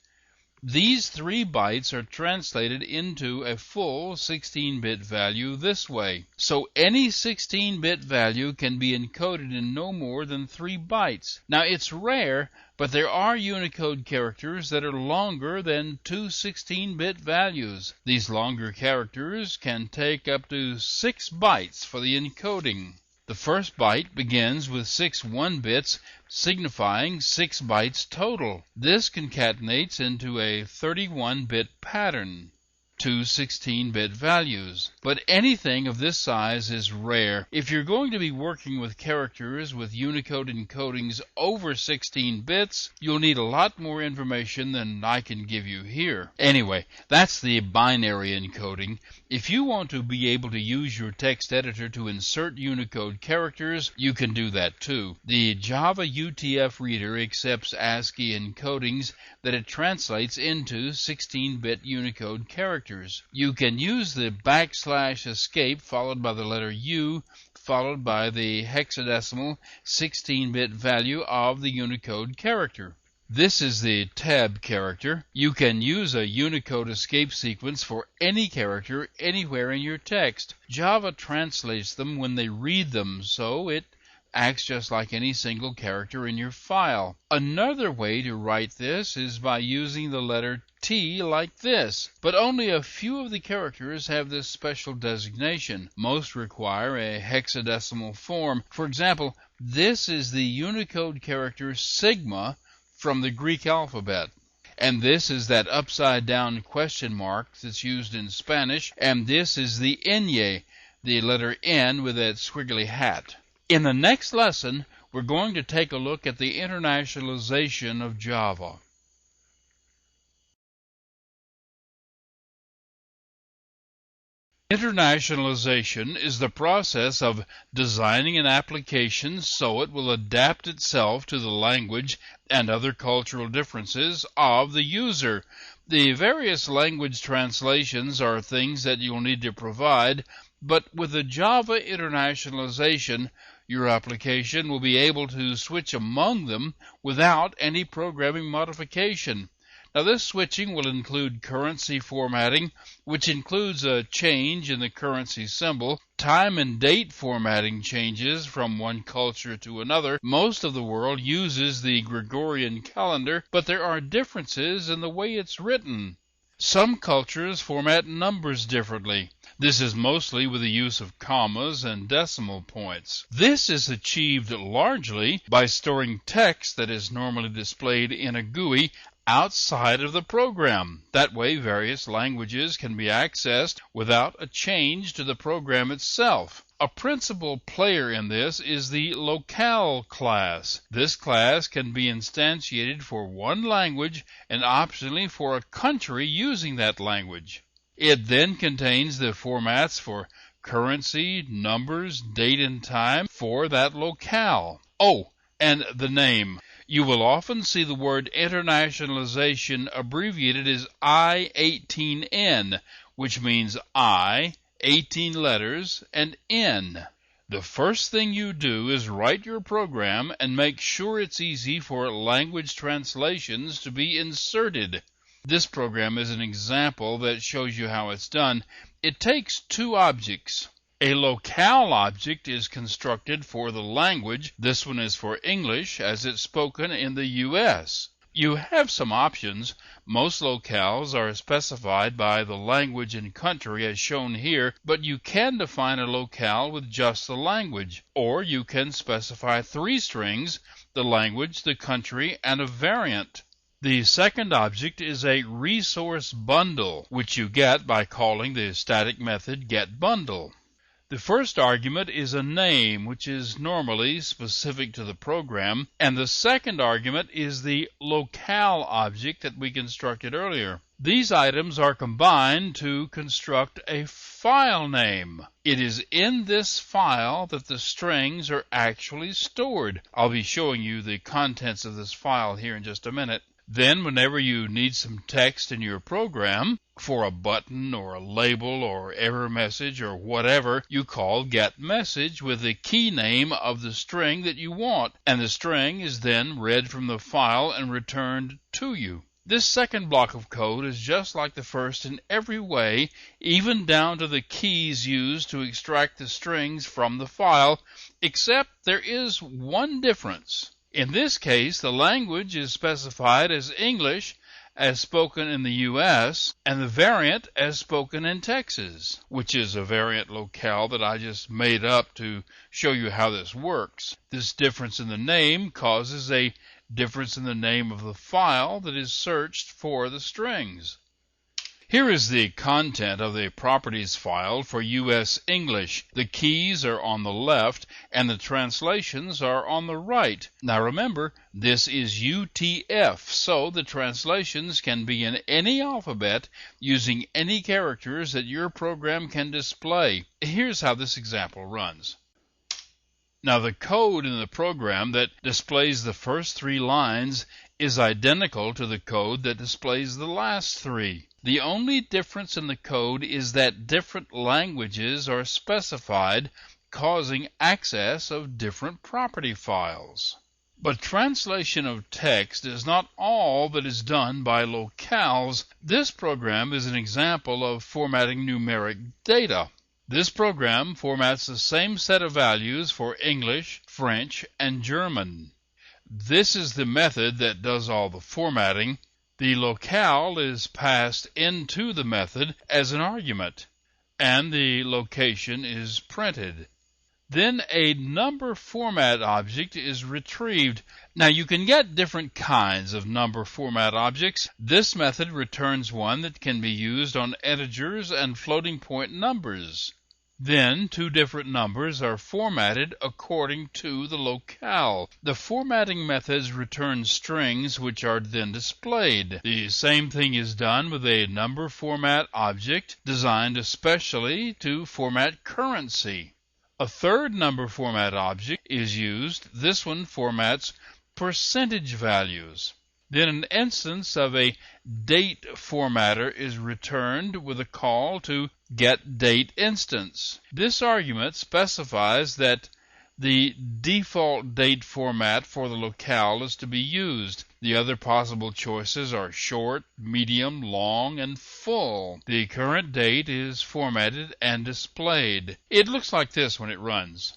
These 3 bytes are translated into a full 16-bit value this way. So any 16-bit value can be encoded in no more than 3 bytes. Now it's rare, but there are Unicode characters that are longer than 2 16-bit values. These longer characters can take up to 6 bytes for the encoding. The first byte begins with 6 1 bits, signifying 6 bytes total. This concatenates into a 31-bit pattern. 2 16-bit values. But anything of this size is rare. If you're going to be working with characters with Unicode encodings over 16 bits, you'll need a lot more information than I can give you here. Anyway, that's the binary encoding. If you want to be able to use your text editor to insert Unicode characters, you can do that too. The Java UTF reader accepts ASCII encodings that it translates into 16-bit Unicode characters. You can use the \escape followed by the letter U followed by the hexadecimal 16-bit value of the Unicode character. This is the tab character. You can use a Unicode escape sequence for any character anywhere in your text. Java translates them when they read them, so it acts just like any single character in your file. Another way to write this is by using the letter T like this, but only a few of the characters have this special designation. Most require a hexadecimal form. For example, this is the Unicode character sigma from the Greek alphabet. And this is that upside-down question mark that's used in Spanish, and this is the ñ, the letter N with that squiggly hat. In the next lesson, we're going to take a look at the internationalization of Java. Internationalization is the process of designing an application so it will adapt itself to the language and other cultural differences of the user. The various language translations are things that you'll need to provide, but with the Java internationalization, your application will be able to switch among them without any programming modification. Now, this switching will include currency formatting, which includes a change in the currency symbol, time and date formatting changes from one culture to another. Most of the world uses the Gregorian calendar, but there are differences in the way it's written. Some cultures format numbers differently. This is mostly with the use of commas and decimal points. This is achieved largely by storing text that is normally displayed in a GUI outside of the program. That way, various languages can be accessed without a change to the program itself. A principal player in this is the locale class. This class can be instantiated for one language and optionally for a country using that language. It then contains the formats for currency, numbers, date, and time for that locale. Oh, and the name. You will often see the word internationalization abbreviated as I-18N, which means I, 18 letters, and N. The first thing you do is write your program and make sure it's easy for language translations to be inserted. This program is an example that shows you how it's done. It takes two objects. A locale object is constructed for the language. This one is for English as it's spoken in the U.S. You have some options. Most locales are specified by the language and country as shown here, but you can define a locale with just the language, or you can specify three strings, the language, the country, and a variant. The second object is a resource bundle, which you get by calling the static method getBundle. The first argument is a name, which is normally specific to the program, and the second argument is the locale object that we constructed earlier. These items are combined to construct a file name. It is in this file that the strings are actually stored. I'll be showing you the contents of this file here in just a minute. Then, whenever you need some text in your program, for a button or a label or error message or whatever, you call getMessage with the key name of the string that you want, and the string is then read from the file and returned to you. This second block of code is just like the first in every way, even down to the keys used to extract the strings from the file, except there is one difference. In this case, the language is specified as English, as spoken in the U.S., and the variant as spoken in Texas, which is a variant locale that I just made up to show you how this works. This difference in the name causes a difference in the name of the file that is searched for the strings. Here is the content of the properties file for U.S. English. The keys are on the left and the translations are on the right. Now remember, this is UTF, so the translations can be in any alphabet using any characters that your program can display. Here's how this example runs. Now the code in the program that displays the first three lines is identical to the code that displays the last three. The only difference in the code is that different languages are specified, causing access of different property files. But translation of text is not all that is done by locales. This program is an example of formatting numeric data. This program formats the same set of values for English, French, and German. This is the method that does all the formatting. The locale is passed into the method as an argument, and the location is printed. Then a number format object is retrieved. Now you can get different kinds of number format objects. This method returns one that can be used on integers and floating point numbers. Then two different numbers are formatted according to the locale. The formatting methods return strings which are then displayed. The same thing is done with a number format object designed especially to format currency. A third number format object is used. This one formats percentage values. Then an instance of a date formatter is returned with a call to getDateInstance. This argument specifies that the default date format for the locale is to be used. The other possible choices are short, medium, long, and full. The current date is formatted and displayed. It looks like this when it runs.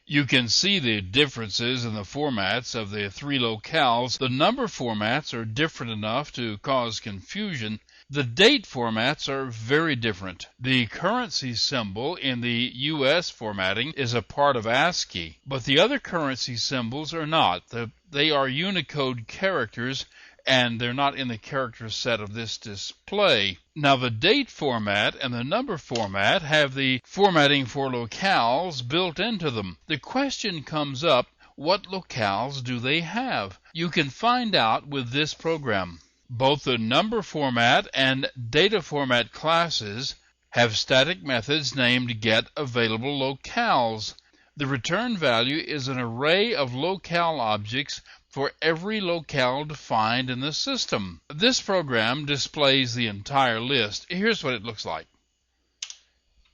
You can see the differences in the formats of the three locales. The number formats are different enough to cause confusion. The date formats are very different. The currency symbol in the US formatting is a part of ASCII, but the other currency symbols are not. They are Unicode characters, and they're not in the character set of this display. Now, the date format and the number format have the formatting for locales built into them. The question comes up, what locales do they have? You can find out with this program. Both the number format and data format classes have static methods named getAvailableLocales. The return value is an array of locale objects for every locale defined in the system. This program displays the entire list. Here's what it looks like.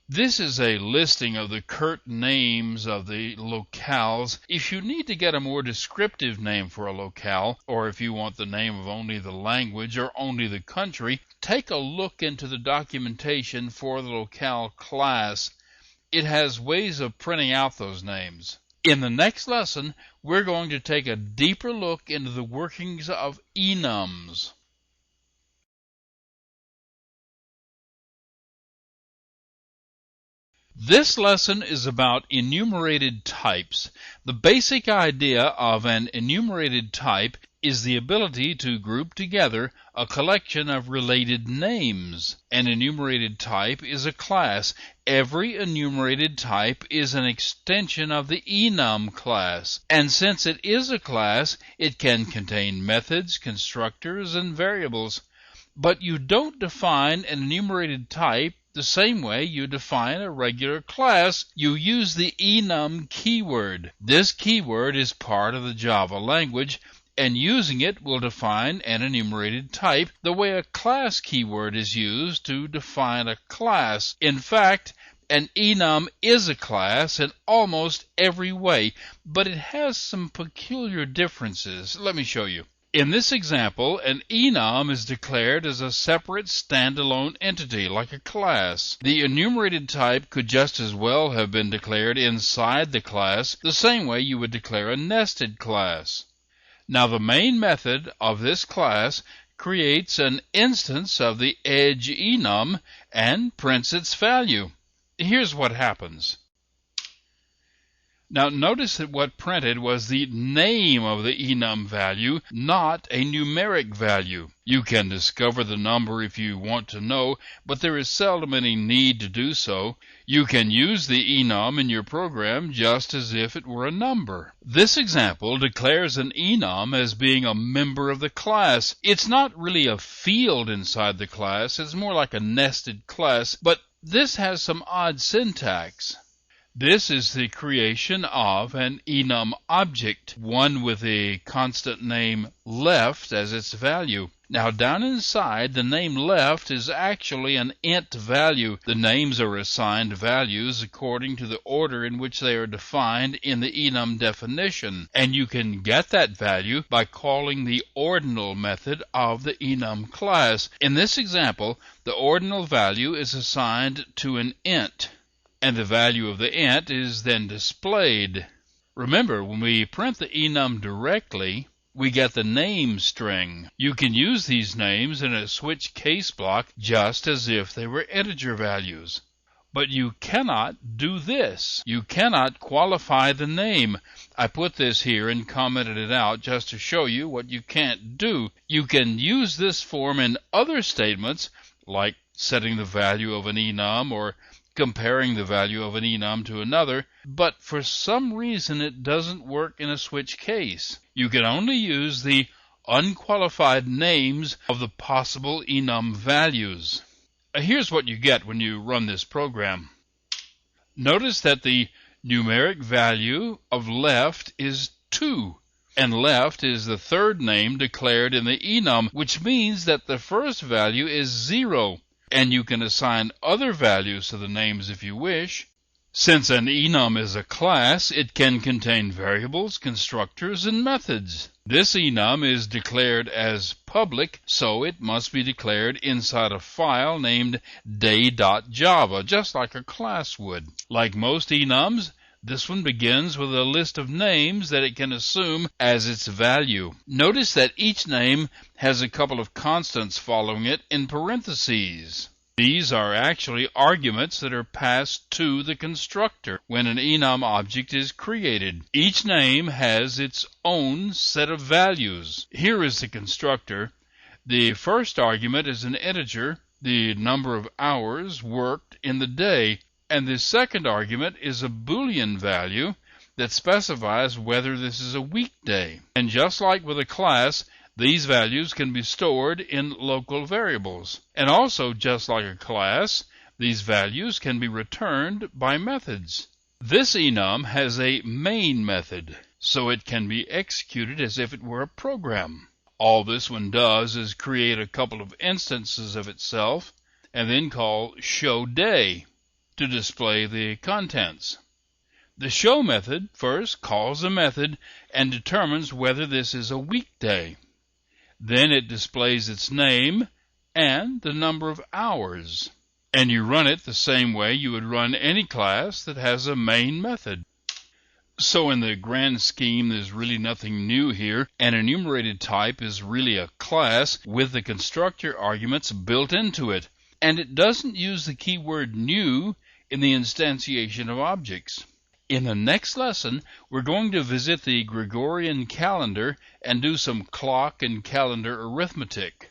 This is a listing of the curt names of the locales. If you need to get a more descriptive name for a locale, or if you want the name of only the language or only the country, take a look into the documentation for the locale class. It has ways of printing out those names. In the next lesson, we're going to take a deeper look into the workings of enums. This lesson is about enumerated types. The basic idea of an enumerated type is the ability to group together a collection of related names. An enumerated type is a class. Every enumerated type is an extension of the enum class. And since it is a class, it can contain methods, constructors, and variables. But you don't define an enumerated type the same way you define a regular class. You use the enum keyword. This keyword is part of the Java language, and using it will define an enumerated type the way a class keyword is used to define a class. In fact, an enum is a class in almost every way, but it has some peculiar differences. Let me show you. In this example, an enum is declared as a separate standalone entity, like a class. The enumerated type could just as well have been declared inside the class, the same way you would declare a nested class. Now, the main method of this class creates an instance of the edge enum and prints its value. Here's what happens. Now, notice that what printed was the name of the enum value, not a numeric value. You can discover the number if you want to know, but there is seldom any need to do so. You can use the enum in your program just as if it were a number. This example declares an enum as being a member of the class. It's not really a field inside the class, it's more like a nested class, but this has some odd syntax. This is the creation of an enum object, one with a constant name left as its value. Now, down inside, the name left is actually an int value. The names are assigned values according to the order in which they are defined in the enum definition, and you can get that value by calling the ordinal method of the enum class. In this example, the ordinal value is assigned to an int, and the value of the int is then displayed. Remember, when we print the enum directly, we get the name string. You can use these names in a switch case block just as if they were integer values. But you cannot do this. You cannot qualify the name. I put this here and commented it out just to show you what you can't do. You can use this form in other statements, like setting the value of an enum or comparing the value of an enum to another, but for some reason it doesn't work in a switch case. You can only use the unqualified names of the possible enum values. Here's what you get when you run this program. Notice that the numeric value of left is 2, and left is the third name declared in the enum, which means that the first value is 0. And you can assign other values to the names if you wish. Since an enum is a class, it can contain variables, constructors, and methods. This enum is declared as public, so it must be declared inside a file named day.java, just like a class would. Like most enums, This one begins with a list of names that it can assume as its value. Notice that each name has a couple of constants following it in parentheses. These are actually arguments that are passed to the constructor when an enum object is created. Each name has its own set of values. Here is the constructor. The first argument is an integer, the number of hours worked in the day, and the second argument is a Boolean value that specifies whether this is a weekday. And just like with a class, these values can be stored in local variables. And also, just like a class, these values can be returned by methods. This enum has a main method, so it can be executed as if it were a program. All this one does is create a couple of instances of itself and then call showDay to display the contents. The show method first calls a method and determines whether this is a weekday. Then it displays its name and the number of hours. And you run it the same way you would run any class that has a main method. So in the grand scheme, there's really nothing new here. An enumerated type is really a class with the constructor arguments built into it. And it doesn't use the keyword new in the instantiation of objects. In the next lesson, we're going to visit the Gregorian calendar and do some clock and calendar arithmetic.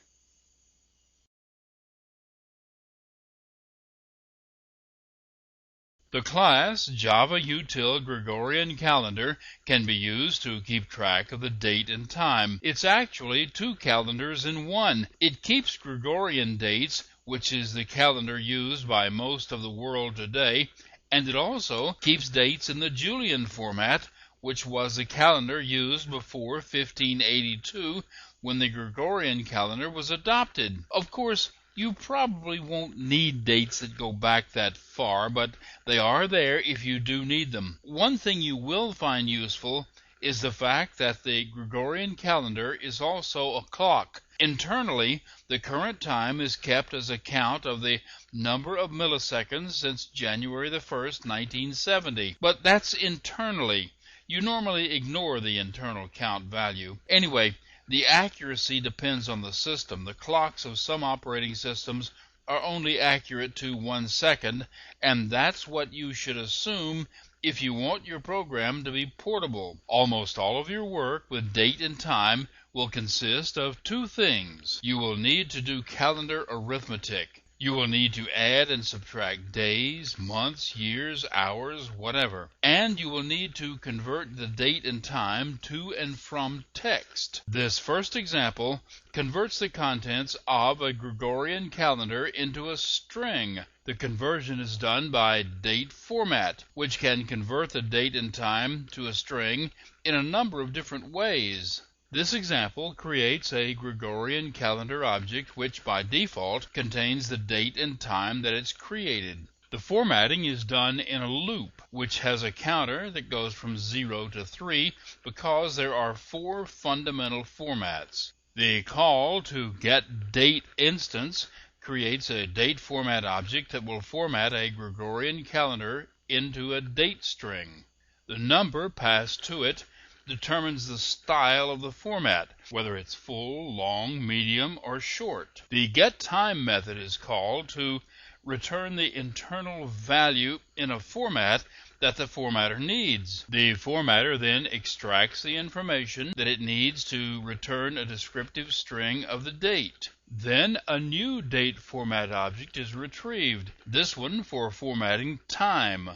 The class java6 Gregorian calendar can be used to keep track of the date and time. It's actually two calendars in one. It keeps Gregorian dates, which is the calendar used by most of the world today, and it also keeps dates in the Julian format, which was the calendar used before 1582 when the Gregorian calendar was adopted. Of course, you probably won't need dates that go back that far, but they are there if you do need them. One thing you will find useful is the fact that the Gregorian calendar is also a clock. Internally, the current time is kept as a count of the number of milliseconds since January the 1st, 1970. But that's internally. You normally ignore the internal count value. Anyway, the accuracy depends on the system. The clocks of some operating systems are only accurate to 1 second, and that's what you should assume if you want your program to be portable. Almost all of your work with date and time will consist of two things. You will need to do calendar arithmetic. You will need to add and subtract days, months, years, hours, whatever. And you will need to convert the date and time to and from text. This first example converts the contents of a Gregorian calendar into a string. The conversion is done by date format, which can convert the date and time to a string in a number of different ways. This example creates a Gregorian calendar object which by default contains the date and time that it's created. The formatting is done in a loop, which has a counter that goes from 0 to 3 because there are 4 fundamental formats. The call to getDateInstance creates a date format object that will format a Gregorian calendar into a date string. The number passed to it determines the style of the format, whether it's full, long, medium, or short. The getTime method is called to return the internal value in a format that the formatter needs. The formatter then extracts the information that it needs to return a descriptive string of the date. Then a new date format object is retrieved, this one for formatting time.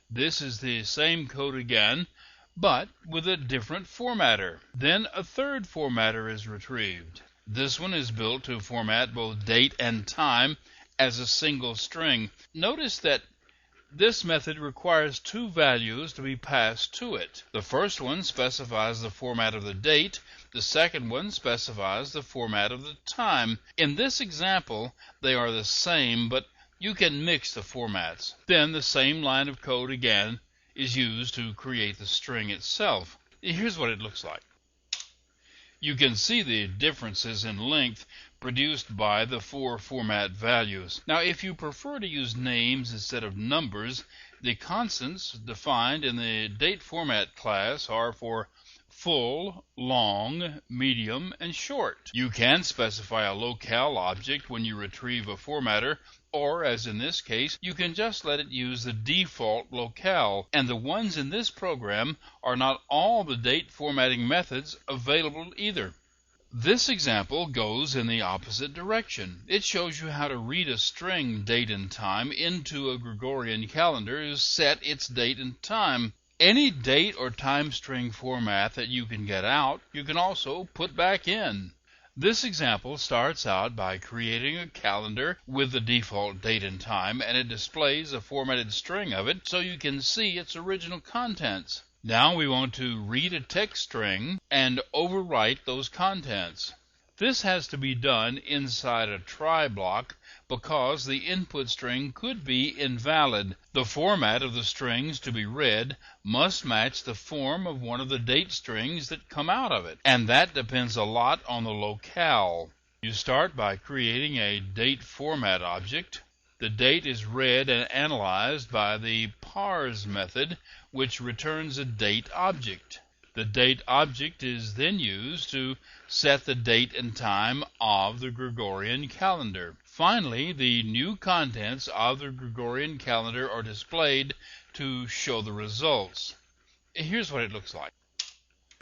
This is the same code again, but with a different formatter. Then a third formatter is retrieved. This one is built to format both date and time as a single string. Notice that this method requires 2 values to be passed to it. The first one specifies the format of the date. The second one specifies the format of the time. In this example, they are the same, but you can mix the formats. Then the same line of code again is used to create the string itself. Here's what it looks like. You can see the differences in length produced by the 4 format values. Now, if you prefer to use names instead of numbers, The constants defined in the date format class are for full, long, medium, and short. You can specify a locale object when you retrieve a formatter, or, as in this case, you can just let it use the default locale, and the ones in this program are not all the date formatting methods available either. This example goes in the opposite direction. It shows you how to read a string date and time into a Gregorian calendar to set its date and time. Any date or time string format that you can get out, you can also put back in. This example starts out by creating a calendar with the default date and time, and it displays a formatted string of it so you can see its original contents. Now we want to read a text string and overwrite those contents. This has to be done inside a try block because the input string could be invalid. The format of the strings to be read must match the form of one of the date strings that come out of it, and that depends a lot on the locale. You start by creating a date format object. The date is read and analyzed by the parse method, which returns a date object. The date object is then used to set the date and time of the Gregorian calendar. Finally, the new contents of the Gregorian calendar are displayed to show the results. Here's what it looks like.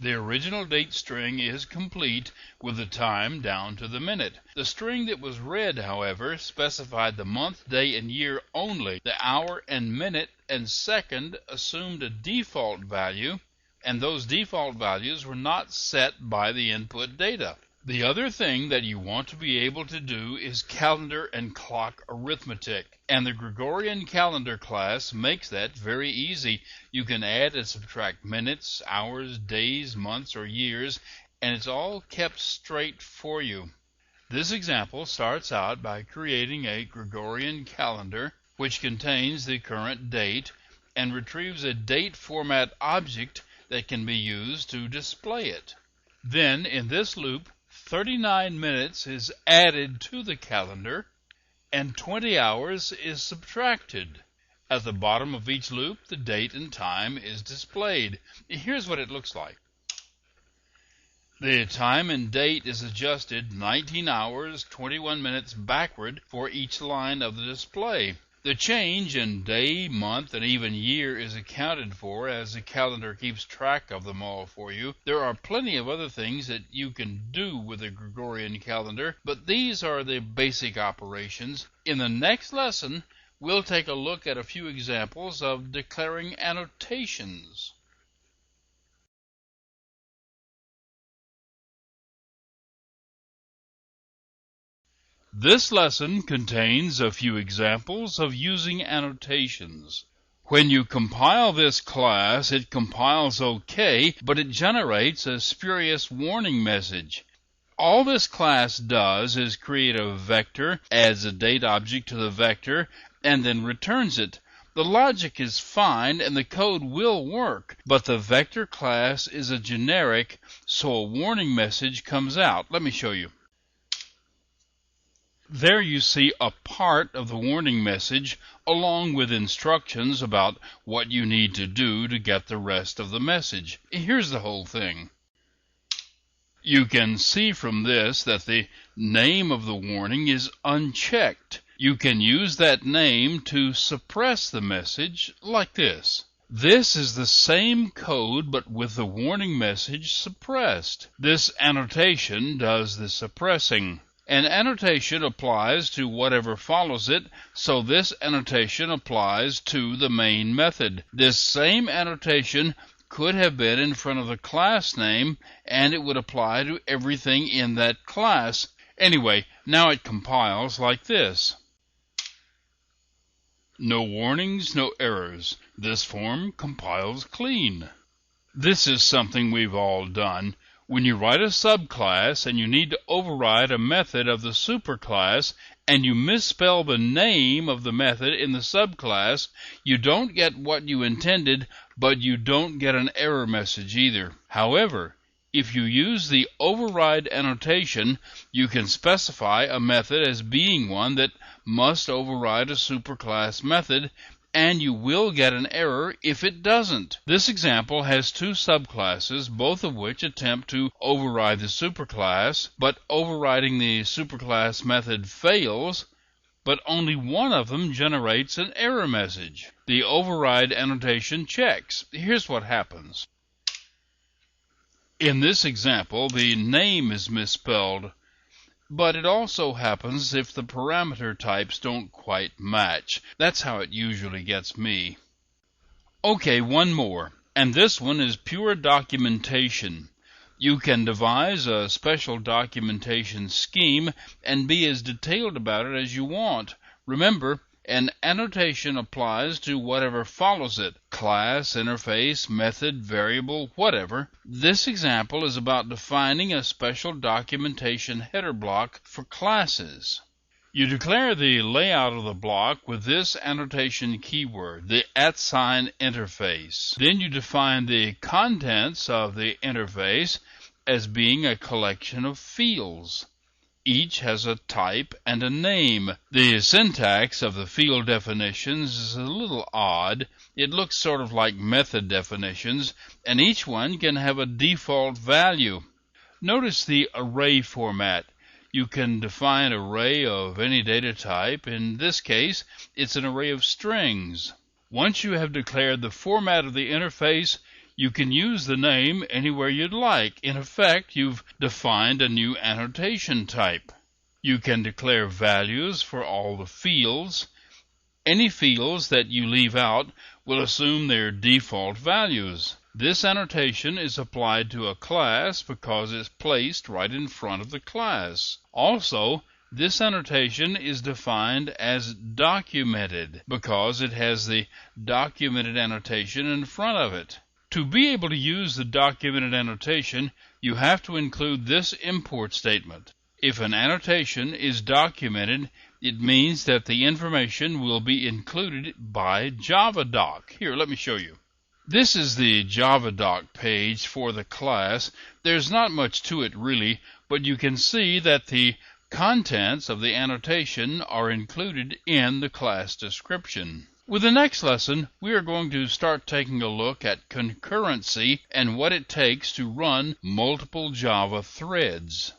The original date string is complete with the time down to the minute. The string that was read, however, specified the month, day, and year only. The hour and minute and second assumed a default value, and those default values were not set by the input data. The other thing that you want to be able to do is calendar and clock arithmetic, and the Gregorian calendar class makes that very easy. You can add and subtract minutes, hours, days, months, or years, and it's all kept straight for you. This example starts out by creating a Gregorian calendar which contains the current date and retrieves a date format object that can be used to display it. Then, in this loop, 39 minutes is added to the calendar and 20 hours is subtracted. At the bottom of each loop, the date and time is displayed. Here's what it looks like. The time and date is adjusted 19 hours, 21 minutes backward for each line of the display. The change in day, month, and even year is accounted for as the calendar keeps track of them all for you. There are plenty of other things that you can do with a Gregorian calendar, but these are the basic operations. In the next lesson, we'll take a look at a few examples of declaring annotations. This lesson contains a few examples of using annotations. When you compile this class, it compiles OK, but it generates a spurious warning message. All this class does is create a vector, adds a date object to the vector, and then returns it. The logic is fine and the code will work, but the vector class is a generic, so a warning message comes out. Let me show you. There you see a part of the warning message along with instructions about what you need to do to get the rest of the message. Here's the whole thing. You can see from this that the name of the warning is unchecked. You can use that name to suppress the message like this. This is the same code but with the warning message suppressed. This annotation does the suppressing. An annotation applies to whatever follows it, so this annotation applies to the main method. This same annotation could have been in front of the class name, and it would apply to everything in that class. Anyway, now it compiles like this. No warnings, no errors. This form compiles clean. This is something we've all done. When you write a subclass and you need to override a method of the superclass and you misspell the name of the method in the subclass, you don't get what you intended, but you don't get an error message either. However, if you use the override annotation, you can specify a method as being one that must override a superclass method, and you will get an error if it doesn't. This example has two subclasses, both of which attempt to override the superclass, but overriding the superclass method fails, but only one of them generates an error message. The override annotation checks. Here's what happens. In this example, the name is misspelled, but it also happens if the parameter types don't quite match. That's how it usually gets me. Okay, one more, and this one is pure documentation. You can devise a special documentation scheme and be as detailed about it as you want. Remember, an annotation applies to whatever follows it: class, interface, method, variable, whatever. This example is about defining a special documentation header block for classes. You declare the layout of the block with this annotation keyword, the @interface. Then you define the contents of the interface as being a collection of fields. Each has a type and a name. The syntax of the field definitions is a little odd. It looks sort of like method definitions, and each one can have a default value. Notice the array format. You can define an array of any data type. In this case, it's an array of strings. Once you have declared the format of the interface, you can use the name anywhere you'd like. In effect, you've defined a new annotation type. You can declare values for all the fields. Any fields that you leave out will assume their default values. This annotation is applied to a class because it's placed right in front of the class. Also, this annotation is defined as documented because it has the documented annotation in front of it. To be able to use the documented annotation, you have to include this import statement. If an annotation is documented, it means that the information will be included by JavaDoc. Here, let me show you. This is the JavaDoc page for the class. There's not much to it really, but you can see that the contents of the annotation are included in the class description. With the next lesson, we are going to start taking a look at concurrency and what it takes to run multiple Java threads.